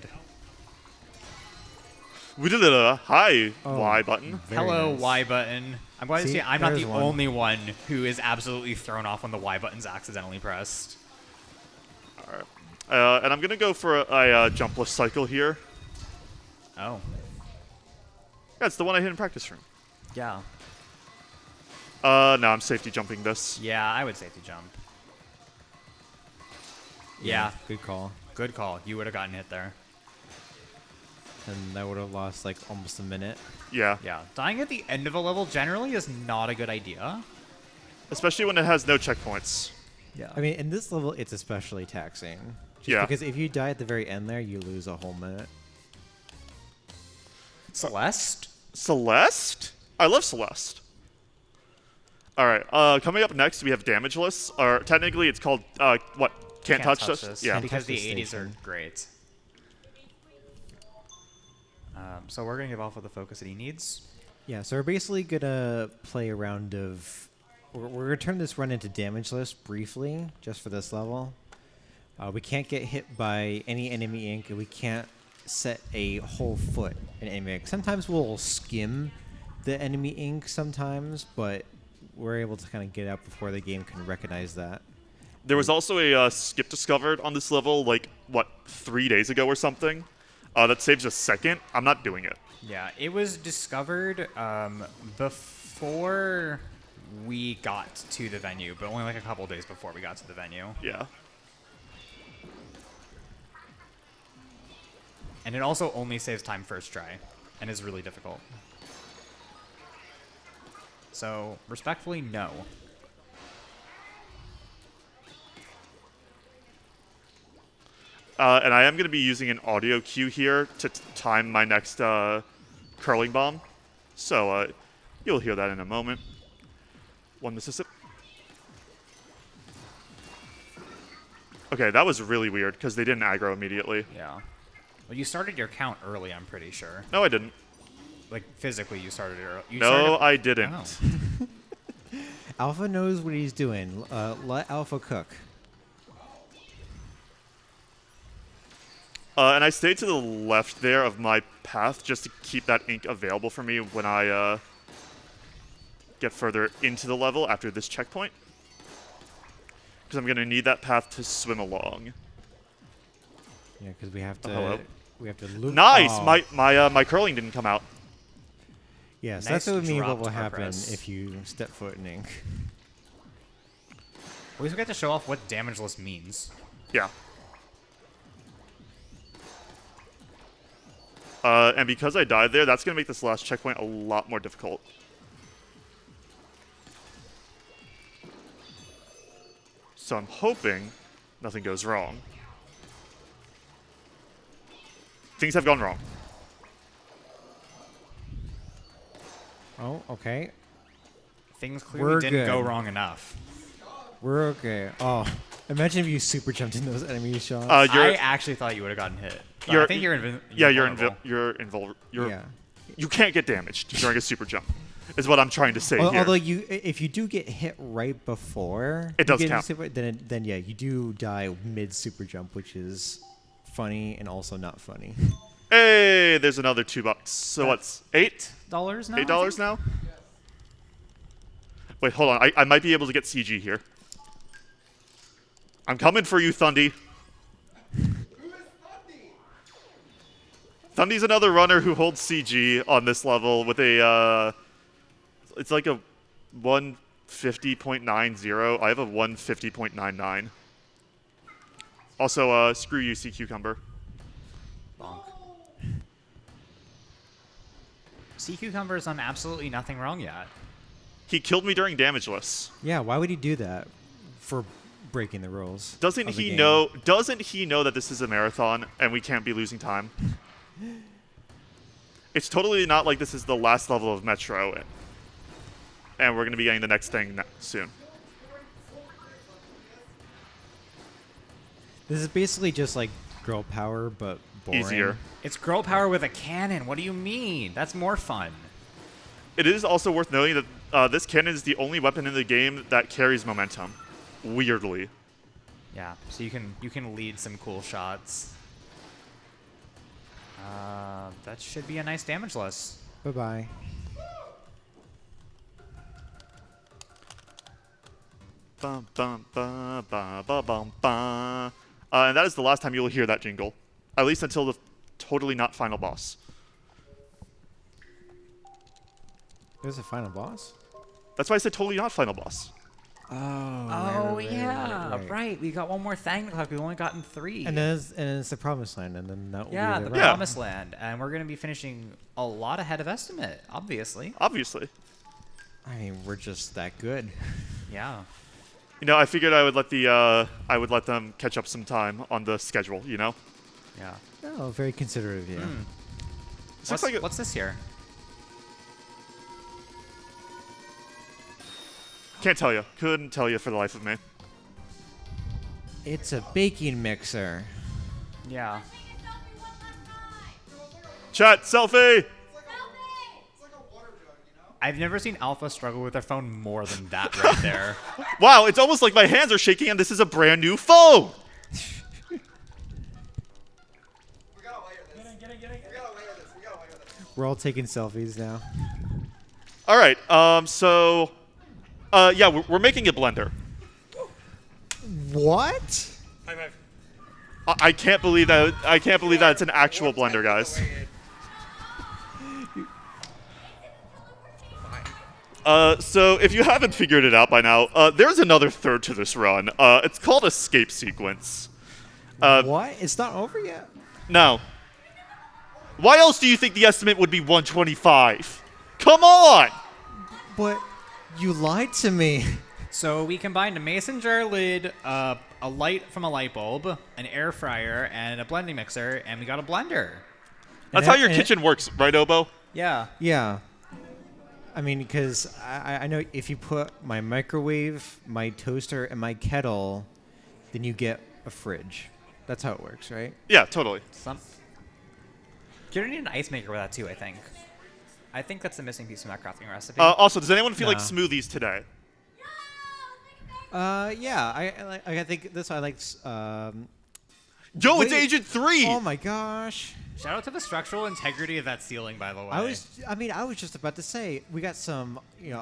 S3: We did a hi
S1: Oh,
S3: Y button.
S1: very
S2: Hello,
S1: nice.
S2: Y button. I'm glad to
S1: See,
S2: see I'm not
S1: there's
S2: the
S1: one.
S2: only one who is absolutely thrown off when the Y button's accidentally pressed.
S3: And I'm going to go for a jumpless cycle here.
S2: Oh.
S3: Yeah, it's the one I hit in practice room.
S2: Yeah.
S3: No, I'm safety jumping this.
S2: Yeah, I would safety jump. Yeah.
S1: Good call.
S2: Good call. You would have gotten hit there.
S1: and that would have lost like almost a minute.
S3: Yeah.
S2: Yeah, dying at the end of a level generally is not a good idea.
S3: Especially when it has no checkpoints.
S2: Yeah.
S1: I mean, in this level, it's especially taxing. Just
S3: Yeah.
S1: because if you die at the very end there, you lose a whole minute.
S2: Celeste?
S3: Celeste? I love Celeste. All right. Coming up next, we have Damageless. Or technically, it's called what? Can't touch this. Yeah.
S2: Because the
S1: Touch this
S2: 80s are
S1: station.
S2: great. So we're gonna give Alpha the focus that he needs.
S1: Yeah, so we're basically gonna play a round of. We're gonna turn this run into Damageless briefly, just for this level. We can't get hit by any enemy ink, and we can't set a whole foot in enemy ink. Sometimes we'll skim the enemy ink sometimes, but we're able to kind of get out before the game can recognize that.
S3: There was also a skip discovered on this level, like, what, 3 days ago or something? That saves a second. I'm not doing it.
S2: Yeah, it was discovered before we got to the venue, but only like a couple days before we got to the venue.
S3: Yeah.
S2: And it also only saves time first try, and is really difficult. So, respectfully, no.
S3: And I am going to be using an audio cue here to time my next curling bomb. So you'll hear that in a moment. One Mississippi. Okay, that was really weird because they didn't aggro immediately.
S2: Yeah. Well, you started your count early, I'm pretty sure.
S3: No, I didn't.
S2: Like, physically, you started it early.
S3: No, I didn't.
S2: Oh.
S1: Alpha knows what he's doing. Let Alpha cook.
S3: And I stayed to the left there of my path just to keep that ink available for me when I get further into the level after this checkpoint. Because I'm going to need that path to swim along.
S1: Yeah, because we have to.
S3: Hello.
S1: We have to loop.
S3: Nice!
S1: Oh.
S3: My curling didn't come out.
S1: Yes,
S2: Nice
S1: that's what I mean. What
S2: dropped
S1: will
S2: our
S1: happen
S2: press.
S1: if you step foot in ink?
S2: We forget to show off what damageless means.
S3: Yeah. And because I died there, that's going to make this last checkpoint a lot more difficult. So I'm hoping nothing goes wrong. Things have gone wrong.
S1: Oh, okay.
S2: Things clearly
S1: We're
S2: didn't go
S1: good.
S2: wrong enough.
S1: We're okay. Oh, imagine if you super jumped in those enemies, Sean.
S2: I actually thought you would have gotten hit. But I think you're
S3: invulnerable.
S1: Yeah.
S3: You can't get damaged during a super jump, is what I'm trying to say here.
S1: Although if you do get hit right before
S3: It
S1: you
S3: does
S1: get into
S3: count.
S1: super, then yeah, you do die mid super jump, which is funny and also not funny.
S3: Hey, there's another $2. So what's $8?
S2: $8 now?
S3: $8 now? Wait, hold on. I might be able to get CG here. I'm coming for you, Thundy. Thundy's another runner who holds CG on this level with a, it's like a 150.90. I have a 150.99. Also, screw you, Sea Cucumber.
S2: Bonk. Sea Cucumber's done absolutely nothing wrong yet.
S3: He killed me during Damageless.
S1: Yeah, why would he do that? For breaking the rules.
S3: Doesn't
S1: of the
S3: he
S1: game.
S3: know? Doesn't he know that this is a marathon and we can't be losing time? It's totally not like this is the last level of Metro, and we're gonna be getting the next thing soon.
S1: This is basically just like girl power, but boring.
S3: Easier.
S2: It's girl power with a cannon. What do you mean? That's more fun.
S3: It is also worth noting that this cannon is the only weapon in the game that carries momentum. Weirdly.
S2: Yeah, so you can lead some cool shots. That should be a nice damageless.
S1: Bye bye.
S3: Bum, bum, bum, bum, bum, bum, bum. And that is the last time you'll hear that jingle, at least until the totally not final boss.
S1: There's a final boss.
S3: That's why I said totally not final boss.
S2: Oh, yeah, right. We got one more thing to collect. We've only gotten 3.
S1: And then it's the promised land, and then that will
S2: yeah,
S1: be
S2: the
S1: the
S2: promised land. And we're going to be finishing a lot ahead of estimate, obviously.
S3: Obviously.
S1: I mean, we're just that good.
S2: Yeah.
S3: You know, I figured I would let them catch up some time on the schedule. You know.
S2: Yeah.
S1: Oh, very considerate of you.
S2: What's this here?
S3: Can't tell you. Couldn't tell you for the life of me.
S1: It's a baking mixer.
S2: Yeah.
S3: Chat selfie.
S2: I've never seen Alpha struggle with their phone more than that right there.
S3: Wow, it's almost like my hands are shaking and this is a brand new phone.
S1: We're all taking selfies now.
S3: All right. Yeah, we're making a blender.
S1: What?
S3: I can't believe that. I can't believe that it's an actual blender, guys. So if you haven't figured it out by now, there's another third to this run. It's called Escape Sequence.
S1: What? It's not over yet?
S3: No. Why else do you think the estimate would be 125? Come on!
S1: But you lied to me.
S2: So we combined a mason jar lid, a light from a light bulb, an air fryer, and a blending mixer, and we got a blender.
S3: That's how your kitchen works, right, Obo?
S2: Yeah.
S1: Yeah. I mean, because I know if you put my microwave, my toaster, and my kettle, then you get a fridge. That's how it works, right?
S3: Yeah, totally.
S2: You're gonna need an ice maker with that too, I think. I think that's the missing piece from that crafting recipe.
S3: Also, does anyone feel like
S1: Nah.
S3: smoothies today?
S1: Yeah. I think this I like.
S3: Yo, it's
S1: Wait.
S3: Agent 3!
S1: Oh my gosh.
S2: Shout out to the structural integrity of that ceiling, by the way.
S1: I was just about to say we got some,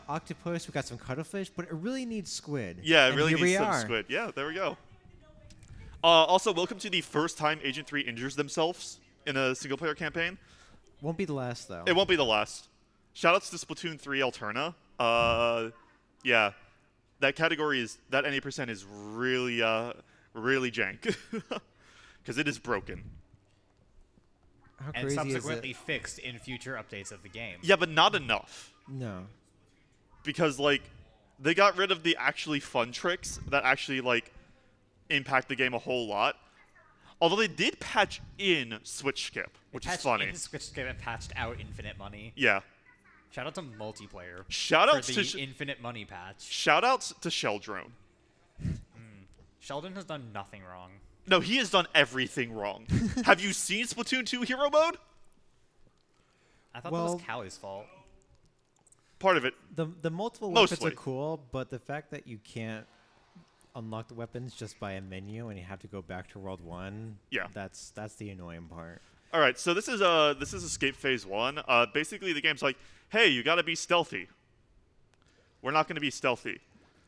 S1: octopus, we got some cuttlefish, but it really needs squid.
S3: Yeah, it
S1: And
S3: really
S1: here
S3: needs
S1: we
S3: some
S1: are.
S3: squid. Yeah, there we go. Also, welcome to the first time Agent 3 injures themselves in a single-player campaign.
S1: Won't be the last though.
S3: It won't be the last. Shoutouts to Splatoon 3 Alterna. Yeah, that category that any percent is really, really jank. Because it is broken.
S1: How
S2: and
S1: crazy
S2: subsequently
S1: is it?
S2: fixed in future updates of the game.
S3: Yeah, but not enough.
S1: No.
S3: Because, they got rid of the actually fun tricks that actually, impact the game a whole lot. Although they did patch in Switch Skip, which is funny.
S2: Switch Skip and patched out Infinite Money.
S3: Yeah.
S2: Shout out to multiplayer.
S3: Shoutouts
S2: for
S3: to
S2: the Infinite Money patch.
S3: Shoutouts to Sheldrone.
S2: Sheldon has done nothing wrong.
S3: No, he has done everything wrong. Have you seen Splatoon 2 Hero Mode?
S2: I thought that was Callie's fault.
S3: Part of it.
S1: The multiple weapons
S3: Mostly.
S1: are cool, but the fact that you can't unlock the weapons just by a menu and you have to go back to World 1,
S3: Yeah.
S1: that's the annoying part.
S3: All right, so this is Escape Phase 1. Basically, the game's like, hey, you gotta be stealthy. We're not gonna be stealthy.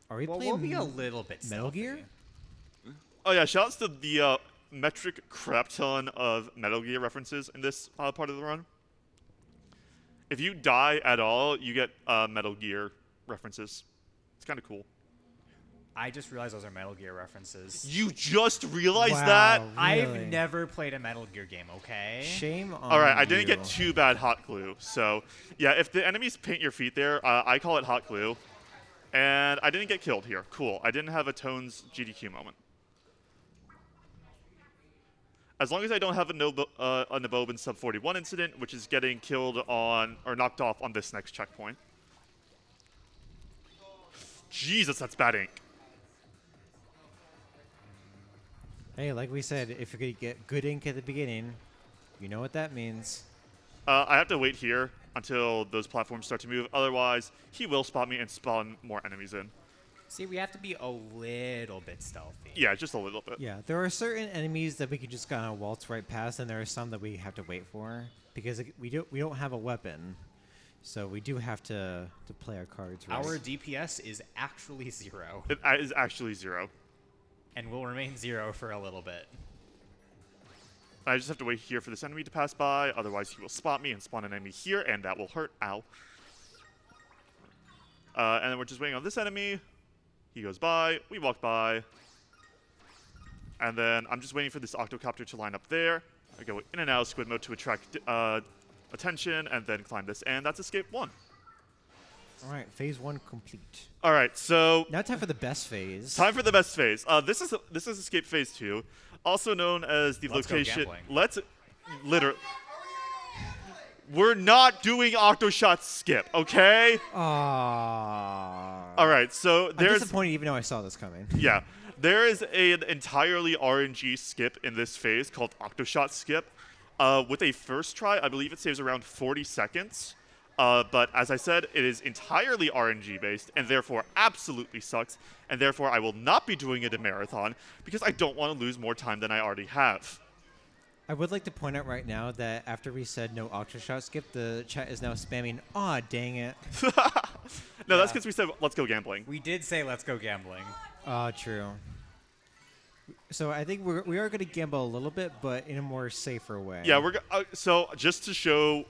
S1: Are we
S2: Well,
S1: playing
S2: we'll be a little bit
S1: Metal
S2: stealthy.
S1: Gear?
S3: Oh yeah, shoutouts to the metric crap ton of Metal Gear references in this part of the run. If you die at all, you get Metal Gear references. It's kind of cool.
S2: I just realized those are Metal Gear references.
S3: You just realized
S1: Wow,
S3: that?
S2: I've
S1: really?
S2: never played a Metal Gear game, okay?
S1: Shame on
S3: All right, I didn't
S1: you.
S3: get too bad hot glue. So, yeah, if the enemies paint your feet there, I call it hot glue. And I didn't get killed here. Cool. I didn't have a Tones GDQ moment. As long as I don't have a Nabobin Sub 41 incident, which is getting killed on, or knocked off on this next checkpoint. Jesus, that's bad ink.
S1: Hey, like we said, if you're going to get good ink at the beginning, you know what that means.
S3: I have to wait here until those platforms start to move. Otherwise, he will spot me and spawn more enemies in.
S2: See, we have to be a little bit stealthy.
S3: Yeah, just a little bit.
S1: Yeah, there are certain enemies that we can just kind of waltz right past, and there are some that we have to wait for because we don't have a weapon, so we do have to play our cards right.
S2: Our DPS is actually 0,
S3: It is actually 0.
S2: and will remain 0 for a little bit.
S3: I just have to wait here for this enemy to pass by. Otherwise, he will spot me and spawn an enemy here, and that will hurt. Ow. And then we're just waiting on this enemy. He goes by, we walk by, and then I'm just waiting for this octocopter to line up there. I go in and out of squid mode to attract attention, and then climb this, and that's escape 1.
S1: All right, phase 1 complete.
S3: All right, so
S1: Now time for the best phase.
S3: time for the best phase. This is escape phase 2, also known as the
S2: Let's go
S3: location.
S2: gambling.
S3: Literally. We're not doing Octoshot skip, okay? All right, so
S1: I'm
S3: there's
S1: disappointed even though I saw this coming.
S3: yeah, there is an entirely RNG skip in this phase called Octoshot skip. With a first try, I believe it saves around 40 seconds. But as I said, it is entirely RNG based and therefore absolutely sucks. And therefore, I will not be doing it in marathon because I don't want to lose more time than I already have.
S1: I would like to point out right now that after we said no Octoshot skip, the chat is now spamming, aw, dang it.
S3: No, that's because we said let's go gambling.
S2: We did say let's go gambling.
S1: True. So I think we are going to gamble a little bit, but in a more safer way.
S3: Yeah, so just to show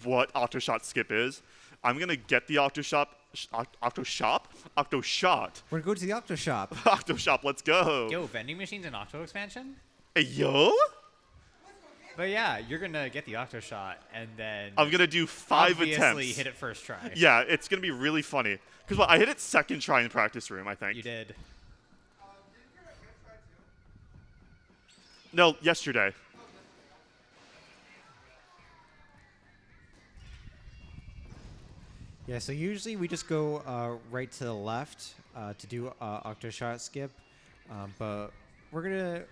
S3: what Octoshot skip is, I'm gonna get the Octoshot. Octoshot.
S1: We're going to go to the Octo shop.
S3: Octoshop. Let's go.
S2: Yo, vending machines in Octo expansion?
S3: Hey, yo.
S2: But yeah, you're gonna get the Octo shot, and then
S3: I'm gonna do 5
S2: obviously
S3: attempts.
S2: hit it first try.
S3: Yeah, it's gonna be really funny. Because I hit it second try in practice room, I think.
S2: You did.
S3: No, yesterday.
S1: Yeah, so usually we just go right to the left to do Octoshot skip, but we're gonna,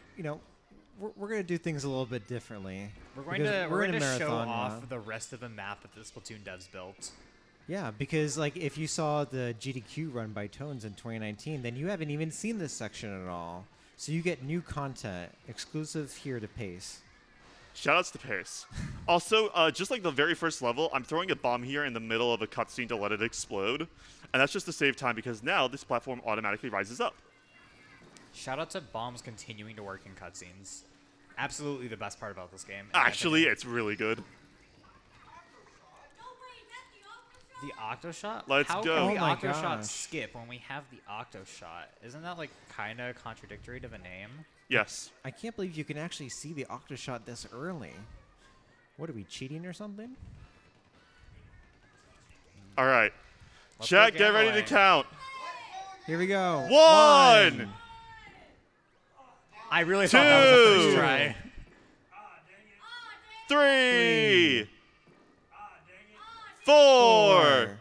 S1: we're gonna do things a little bit differently.
S2: We're going to show off the rest of the map that the Splatoon devs built.
S1: Yeah, because like if you saw the GDQ run by Tones in 2019, then you haven't even seen this section at all. So you get new content exclusive here to Pace.
S3: Shoutouts to Pace. Also, just like the very first level, I'm throwing a bomb here in the middle of a cutscene to let it explode. And that's just to save time because now this platform automatically rises up.
S2: Shout out to bombs continuing to work in cutscenes. Absolutely the best part about this game.
S3: Actually, it's really good.
S2: The Octo shot?
S3: Let's
S2: How
S3: go.
S2: can we
S1: Oh my
S2: Octo shot
S1: gosh.
S2: skip when we have the Octo shot? Isn't that like kind of contradictory to the name?
S3: Yes.
S1: I can't believe you can actually see the Octoshot this early. What are we, cheating or something?
S3: All right.
S2: Let's
S3: Chat,
S2: go
S3: get ready to
S2: gambling.
S3: count.
S1: Here we go.
S3: 1,
S2: I really thought that was the first
S3: 2.
S2: try.
S3: 3, 4,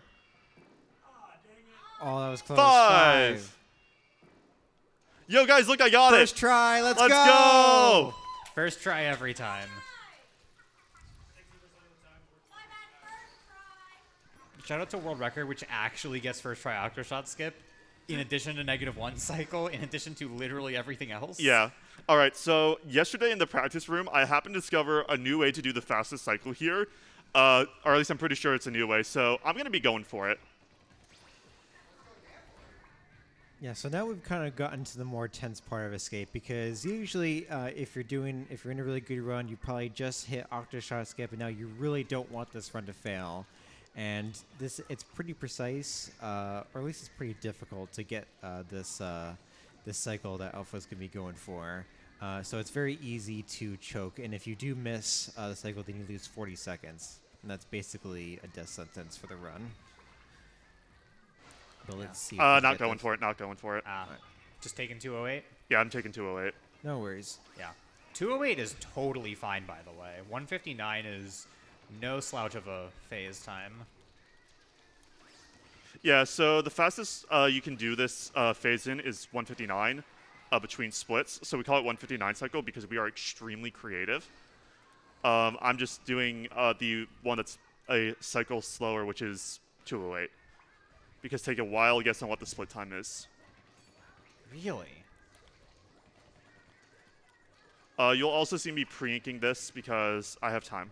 S1: Oh, that was close.
S3: 5. Yo, guys, look, I got
S1: First
S3: it.
S1: try. Let's
S3: Let's go.
S2: First try every time. Shout out to World Record, which actually gets first try Octo shot skip, in addition to -1 cycle, in addition to literally everything else.
S3: Yeah. All right. So yesterday in the practice room, I happened to discover a new way to do the fastest cycle here, or at least I'm pretty sure it's a new way. So I'm gonna be going for it.
S1: Yeah, so now we've kind of gotten to the more tense part of Escape because usually if you're in a really good run, you probably just hit Octoshot skip, and now you really don't want this run to fail. And it's pretty precise, or at least it's pretty difficult to get this cycle that Alpha's gonna be going for. So it's very easy to choke, and if you do miss the cycle, then you lose 40 seconds, and that's basically a death sentence for the run. But let's see.
S3: Not going for it. Not going for it.
S2: Just taking 208?
S3: Yeah, I'm taking 208.
S1: No worries.
S2: Yeah. 208 is totally fine, by the way. 159 is no slouch of a phase time.
S3: Yeah. So the fastest you can do this phase in is 159 between splits. So we call it 159 cycle because we are extremely creative. I'm just doing the one that's a cycle slower, which is 208. Because take a while guess on what the split time is.
S2: Really?
S3: You'll also see me pre-inking this because I have time.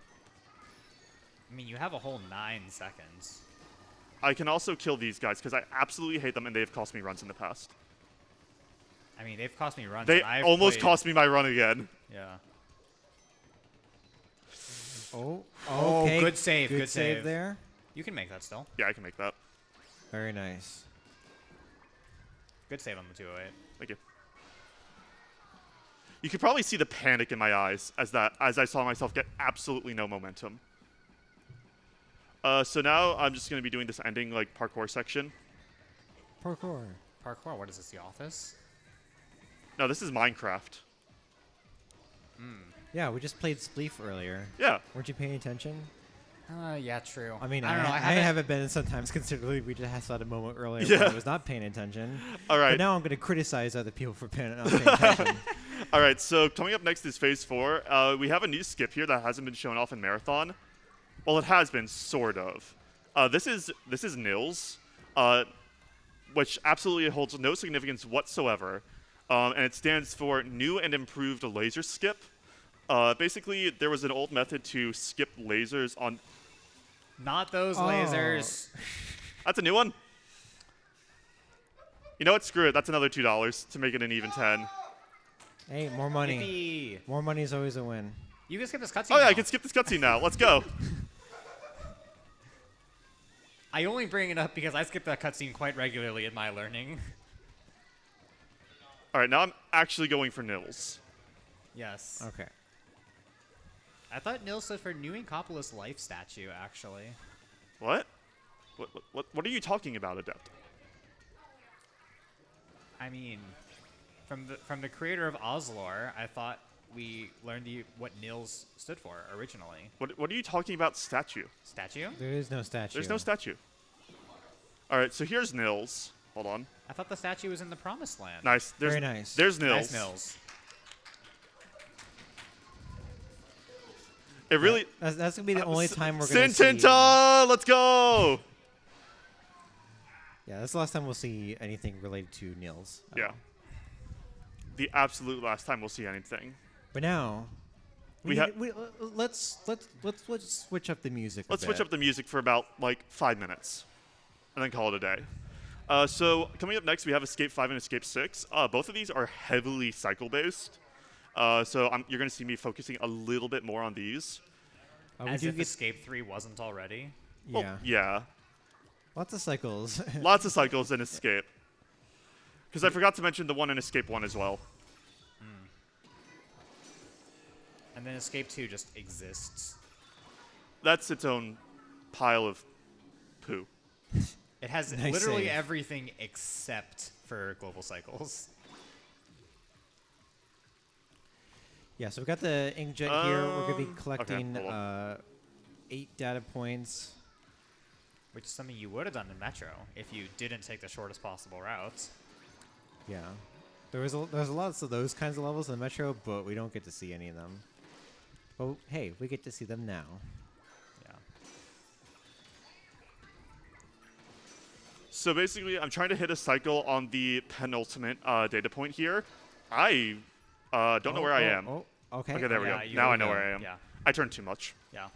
S2: I mean, you have a whole 9 seconds.
S3: I can also kill these guys because I absolutely hate them and they've cost me runs in the past.
S2: I mean, they've cost me runs.
S3: They
S2: and I've
S3: almost
S2: played-
S3: cost me my run again.
S2: Yeah.
S1: Oh,
S2: Oh,
S1: okay.
S2: good save,
S1: Good
S2: good
S1: save
S2: save.
S1: there.
S2: You can make that still.
S3: Yeah, I can make that.
S1: Very nice.
S2: Good save on the 208.
S3: Thank you. You could probably see the panic in my eyes as I saw myself get absolutely no momentum. So now I'm just going to be doing this ending like parkour section.
S1: Parkour.
S2: Parkour, what is this, The Office?
S3: No, this is Minecraft.
S1: Yeah, we just played Spleef earlier.
S3: Yeah.
S1: Weren't you paying attention?
S2: Yeah, true.
S1: I mean,
S2: I don't know.
S1: I haven't been sometimes considerably. We just had a moment earlier
S3: Yeah.
S1: when I was not paying attention.
S3: All right.
S1: But now I'm going to criticize other people for not paying attention.
S3: All right, so coming up next is Phase 4. We have a new skip here that hasn't been shown off in Marathon. Well, it has been, sort of. This is Nils, which absolutely holds no significance whatsoever. And it stands for New and Improved Laser Skip. Basically, there was an old method to skip lasers on...
S2: Not those lasers.
S3: That's a new one. You know what? Screw it. That's another $2 to make it an even 10.
S1: Hey, more money.
S2: Yippee.
S1: More money is always a win.
S2: You can skip this cutscene
S3: Oh, yeah,
S2: now.
S3: I can skip this cutscene now. Let's go.
S2: I only bring it up because I skip that cutscene quite regularly in my learning.
S3: All right, now I'm actually going for Nils.
S2: Yes.
S1: Okay.
S2: I thought Nil stood for New Incopolis Life Statue, actually.
S3: What? What are you talking about, Adept?
S2: I mean, from the creator of Oslore, I thought we learned what Nils stood for originally.
S3: What are you talking about, statue?
S2: Statue?
S1: There is no statue.
S3: There's no statue. All right, so here's Nils. Hold on.
S2: I thought the statue was in the Promised Land.
S3: Nice.
S1: Very nice.
S3: There's Nils.
S2: Nice Nils.
S3: It really.
S1: That's going to be the only time we're going to see...
S3: Sintinta! Let's go!
S1: Yeah, that's the last time we'll see anything related to Nils.
S3: Yeah. The absolute last time we'll see anything.
S1: But now...
S3: We
S1: let's switch up the music.
S3: Let's switch up the music for about like 5 minutes, and then call it a day. So coming up next, we have Escape 5 and Escape 6. Both of these are heavily cycle based. So you're going to see me focusing a little bit more on these.
S2: As if Escape 3 wasn't already.
S1: Yeah.
S3: Well, yeah.
S1: Lots of cycles.
S3: Lots of cycles in Escape. Because I forgot to mention the one in Escape 1 as well.
S2: And then Escape 2 just exists.
S3: That's its own pile of poo.
S2: It has
S1: Nice
S2: literally
S1: save.
S2: everything except for global cycles.
S1: Yeah, so we've got the inkjet here. We're going to be
S3: Okay,
S1: collecting
S3: hold on.
S1: 8 data points.
S2: Which is something you would have done in Metro if you didn't take the shortest possible route.
S1: Yeah. There's lots of those kinds of levels in the Metro, but we don't get to see any of them. But hey, we get to see them now.
S2: Yeah.
S3: So basically, I'm trying to hit a cycle on the penultimate data point here. I don't know where I am.
S1: Oh, okay.
S3: Okay, there we
S2: Yeah,
S3: go.
S2: you
S3: Now I
S2: would
S3: know
S2: know.
S3: where I am.
S2: Yeah.
S3: I turned too much.
S2: Yeah.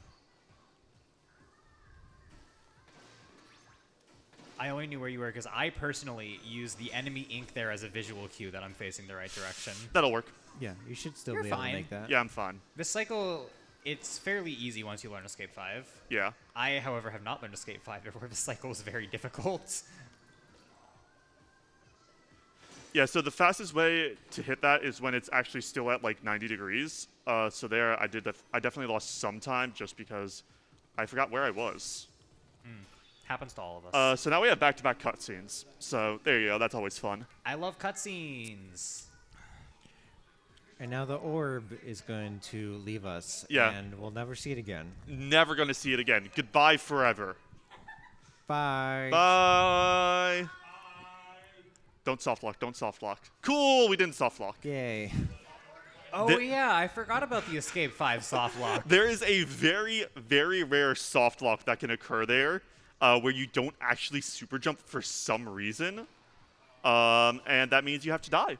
S2: I only knew where you were because I personally use the enemy ink there as a visual cue that I'm facing the right direction.
S3: That'll work.
S1: Yeah, you should still
S2: You're
S1: be able
S2: fine.
S1: to make that.
S3: Yeah, I'm fine.
S2: This cycle, it's fairly easy once you learn Escape 5.
S3: Yeah.
S2: I, however, have not learned Escape 5 before. This cycle is very difficult.
S3: Yeah, so the fastest way to hit that is when it's actually still at like 90 degrees. So there, I definitely lost some time just because I forgot where I was.
S2: Happens to all of us.
S3: So now we have back-to-back cutscenes. So there you go. That's always fun.
S2: I love cutscenes.
S1: And now the orb is going to leave us.
S3: Yeah.
S1: And we'll never see it again.
S3: Never going to see it again. Goodbye forever.
S1: Bye.
S3: Bye. Don't soft lock. Don't soft lock. Cool. We didn't soft lock.
S1: Yay.
S2: Oh, yeah, I forgot about the Escape 5 soft lock.
S3: There is a very, very rare soft lock that can occur there, where you don't actually super jump for some reason, and that means you have to die.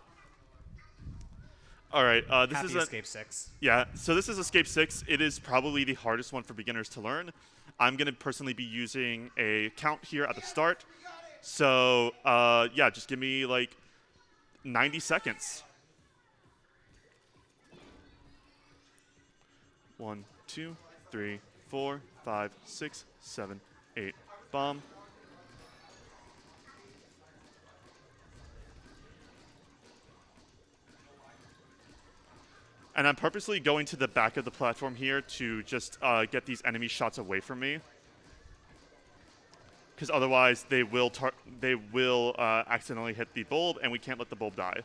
S3: All right, this
S2: Happy
S3: is
S2: Escape 6.
S3: Yeah, so this is Escape 6. It is probably the hardest one for beginners to learn. I'm going to personally be using a count here at the start. So, yeah, just give me like 90 seconds. 1, 2, 3, 4, 5, 6, 7, 8. Bomb. And I'm purposely going to the back of the platform here to just get these enemy shots away from me. Because otherwise they will accidentally hit the bulb, and we can't let the bulb die.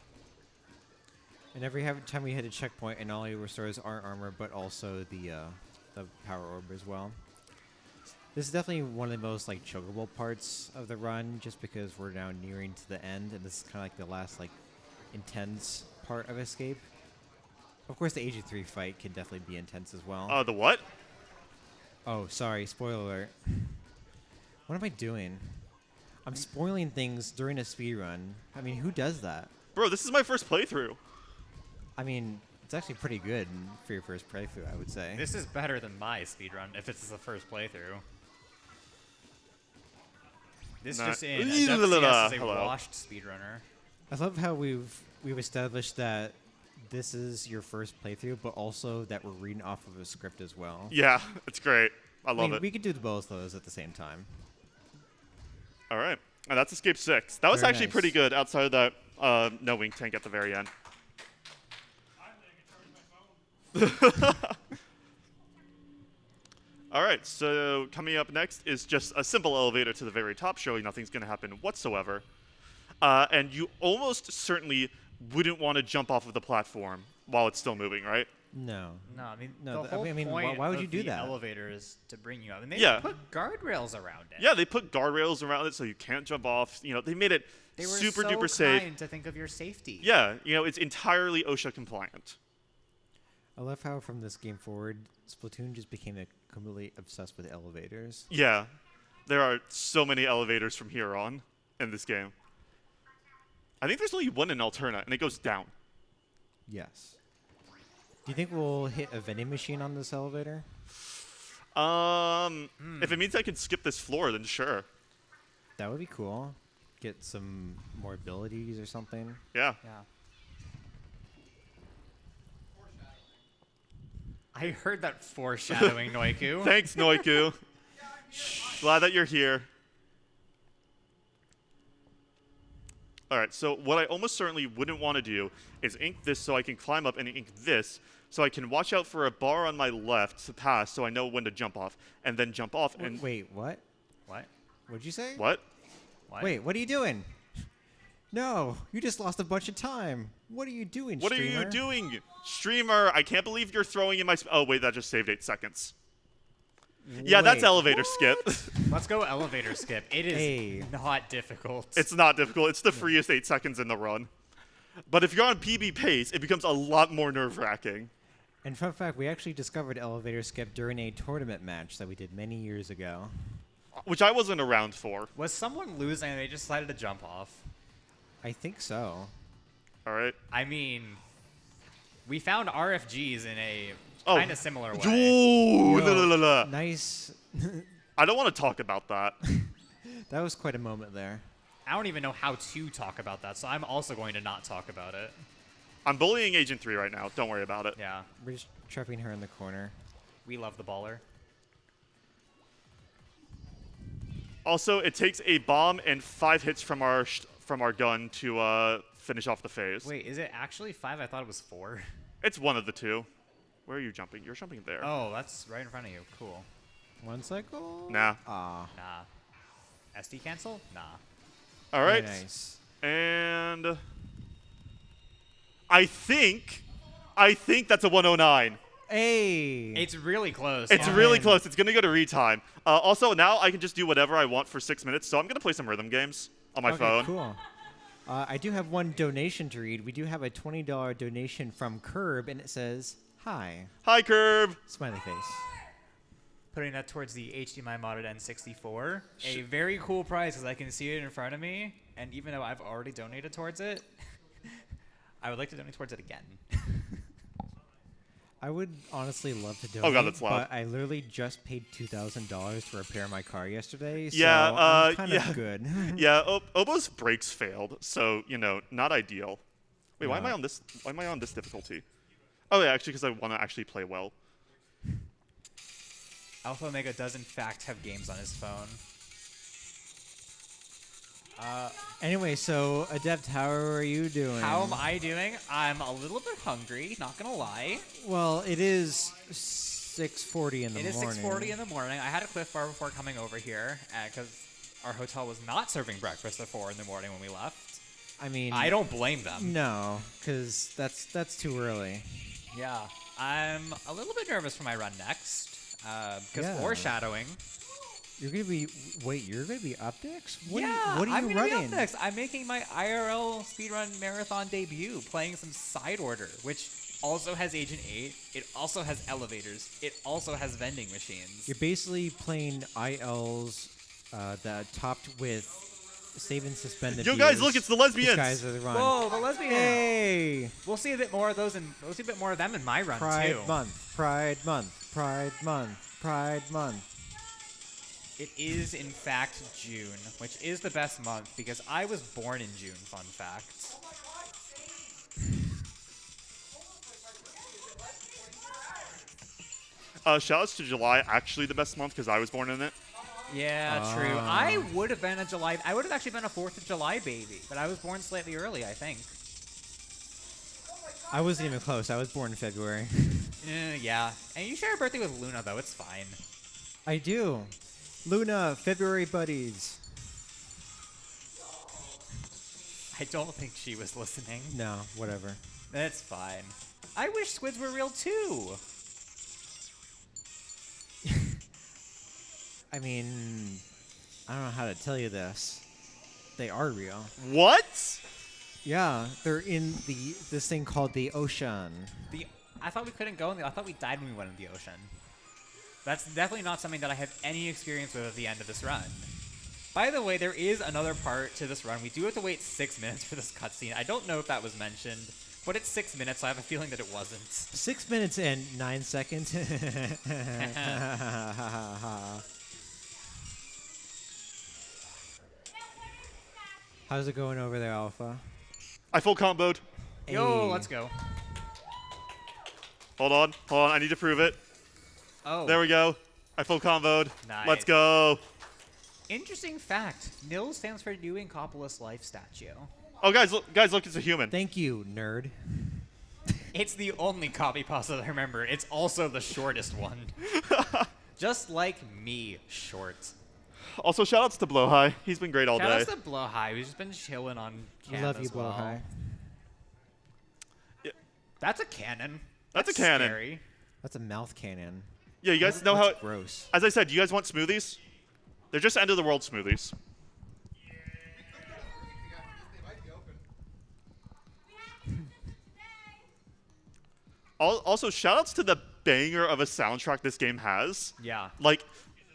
S1: And every time we hit a checkpoint, it not only restores our armor, but also the power orb as well. This is definitely one of the most like chokeable parts of the run, just because we're now nearing to the end, and this is kind of like the last like intense part of Escape. Of course, the AG3 fight can definitely be intense as well.
S3: The what?
S1: Oh, sorry, spoiler alert. What am I doing? I'm spoiling things during a speedrun. I mean, who does that?
S3: Bro, this is my first playthrough.
S1: I mean, it's actually pretty good for your first playthrough, I would say.
S2: This is better than my speedrun if it's the first playthrough. This just in. Adepts is a washed speedrunner.
S1: I love how we've established that this is your first playthrough, but also that we're reading off of a script as well.
S3: Yeah, it's great. I love it.
S1: We could do both of those at the same time.
S3: All right. And that's Escape 6. That was
S1: Very
S3: actually
S1: nice.
S3: pretty good outside of that no wing tank at the very end. All right, so coming up next is just a simple elevator to the very top, showing nothing's going to happen whatsoever. And you almost certainly wouldn't want to jump off of the platform while it's still moving, right?
S1: No.
S2: No, I mean,
S1: No,
S2: the whole
S1: I mean,
S2: point
S1: why would
S2: of
S1: you do
S2: the
S1: that?
S2: elevator is to bring you up. And they
S3: Yeah.
S2: put guardrails around it.
S3: Yeah, they put guardrails around it so you can't jump off. You know, they made it
S2: They were
S3: super
S2: so
S3: duper safe.
S2: kind to think of your safety.
S3: Yeah, you know, it's entirely OSHA compliant.
S1: I love how from this game forward, Splatoon just became completely obsessed with elevators.
S3: Yeah, there are so many elevators from here on in this game. I think there's only one in Alterna, and it goes down.
S1: Yes. Do you think we'll hit a vending machine on this elevator?
S3: If it means I can skip this floor, then sure.
S1: That would be cool. Get some more abilities or something.
S3: Yeah.
S2: Yeah. I heard that foreshadowing, Noiku.
S3: Thanks, Noiku. Glad that you're here. All right, so what I almost certainly wouldn't want to do is ink this so I can climb up and ink this so I can watch out for a bar on my left to pass so I know when to jump off and then jump off and...
S1: Wait, what?
S2: What?
S1: What'd you say?
S3: What?
S2: What?
S1: Wait, what are you doing? No, you just lost a bunch of time. What are you doing,
S3: What
S1: streamer?
S3: are you doing? Streamer, I can't believe you're throwing in my... Oh, wait, that just saved 8 seconds. Yeah, that's
S1: Wait,
S3: elevator skip.
S2: Let's go elevator skip. It is
S1: Hey.
S2: not difficult.
S3: It's not difficult. It's the freest 8 seconds in the run. But if you're on PB pace, it becomes a lot more nerve-wracking.
S1: And fun fact, we actually discovered elevator skip during a tournament match that we did many years ago.
S3: Which I wasn't around for.
S2: Was someone losing and they just decided to jump off?
S1: I think so.
S3: All right.
S2: I mean, we found RFGs in a
S3: Oh.
S2: kind of similar way.
S3: Ooh,
S1: Yo,
S3: la, la, la, la.
S1: Nice.
S3: I don't want to talk about that.
S1: That was quite a moment there.
S2: I don't even know how to talk about that, so I'm also going to not talk about it.
S3: I'm bullying Agent 3 right now. Don't worry about it.
S2: Yeah,
S1: We're just trapping her in the corner.
S2: we love the baller.
S3: Also, it takes a bomb and 5 hits from our gun to finish off the phase.
S2: Wait, is it actually 5? I thought it was 4.
S3: It's one of the two. Where are you jumping? You're jumping there.
S2: Oh, that's right in front of you. Cool.
S1: One cycle?
S3: Nah.
S1: Ah.
S2: Nah. SD cancel? Nah.
S3: All
S1: Very
S3: right.
S1: nice.
S3: And I think that's a 109.
S1: Hey!
S2: It's really close.
S3: It's
S1: Yeah.
S3: really
S1: Man.
S3: close. It's going to go to retime. Also, now I can just do whatever I want for 6 minutes, so I'm going to play some rhythm games on my
S1: Okay,
S3: phone.
S1: Cool. I do have one donation to read. We do have a $20 donation from Curb, and it says, "Hi."
S3: Hi, Curb.
S1: Smiley face.
S2: Putting that towards the HDMI modded N64. A very cool prize because I can see it in front of me, and even though I've already donated towards it, I would like to donate towards it again.
S1: I would honestly love to donate,
S3: Oh, God, that's loud.
S1: but I literally just paid $2,000 to repair my car yesterday, so
S3: Yeah,
S1: I'm kind
S3: yeah.
S1: of good.
S3: Yeah, Obo's brakes failed, so not ideal. Wait, why am
S1: No.
S3: I on this? Why am I on this difficulty? Oh yeah, actually, because I want to actually play well.
S2: Alpha0mega does in fact have games on his phone.
S1: Anyway, so Adept, how are you doing?
S2: How am I doing? I'm a little bit hungry, not gonna lie.
S1: Well, it is 6:40 in the morning.
S2: It is 6:40 in the morning. I had a Cliff Bar before coming over here because our hotel was not serving breakfast at 4 in the morning when we left.
S1: I mean,
S2: I don't blame them.
S1: No, because that's too early.
S2: Yeah, I'm a little bit nervous for my run next because
S1: Yeah.
S2: foreshadowing.
S1: You're gonna be up next? What
S2: Yeah,
S1: are you
S2: I'm gonna
S1: running?
S2: be up next. I'm making my IRL speedrun marathon debut, playing some Side Order, which also has Agent 8. It also has elevators. It also has vending machines.
S1: You're basically playing ILs that topped with save and suspend
S3: Yo, guys, look, it's the lesbians.
S1: Guys are the run.
S2: Whoa, the lesbian!
S1: Hey!
S2: We'll see a bit more of those, and we'll see a bit more of them in my run
S1: Pride
S2: too.
S1: month, Pride month, Pride month, Pride month.
S2: It is, in fact, June, which is the best month because I was born in June, fun fact.
S3: Shoutouts to July, actually the best month because I was born in it.
S2: Yeah, true. I would have been a July. I would have actually been a 4th of July baby, but I was born slightly early, I think.
S1: I wasn't even close. I was born in February.
S2: Yeah. And you share a birthday with Luna, though. It's fine.
S1: I do. Luna, February buddies.
S2: I don't think she was listening.
S1: No, whatever.
S2: That's fine. I wish squids were real, too.
S1: I mean, I don't know how to tell you this. They are real.
S3: What?
S1: Yeah, they're in this thing called the ocean.
S2: I thought we couldn't go in the... I thought we died when we went in the ocean. That's definitely not something that I have any experience with at the end of this run. By the way, there is another part to this run. We do have to wait 6 minutes for this cutscene. I don't know if that was mentioned, but it's 6 minutes, so I have a feeling that it wasn't.
S1: 6 minutes and 9 seconds. How's it going over there, Alpha?
S3: I full comboed.
S2: Yo,
S1: Hey.
S2: let's go.
S3: Hold on, I need to prove it.
S2: Oh.
S3: There we go. I full comboed.
S2: Nice.
S3: Let's go.
S2: Interesting fact. NIL stands for New Incopolis Life Statue.
S3: Oh, guys, look, it's a human.
S1: Thank you, nerd.
S2: It's the only copy pasta that I remember. It's also the shortest one. Just like me, short.
S3: Also, shoutouts to Blowhigh. He's been great all day.
S2: Shout out to Blowhigh. We've just been chilling on
S1: I
S2: cam
S1: love
S2: as
S1: you,
S2: well.
S1: Blowhigh.
S2: That's a cannon.
S3: That's a cannon.
S2: Scary.
S1: That's a mouth cannon.
S3: Yeah, you guys know how...
S1: That's gross.
S3: As I said, do you guys want smoothies? They're just end of the world smoothies. Also, shoutouts to the banger of a soundtrack this game has.
S2: Yeah.
S3: Like,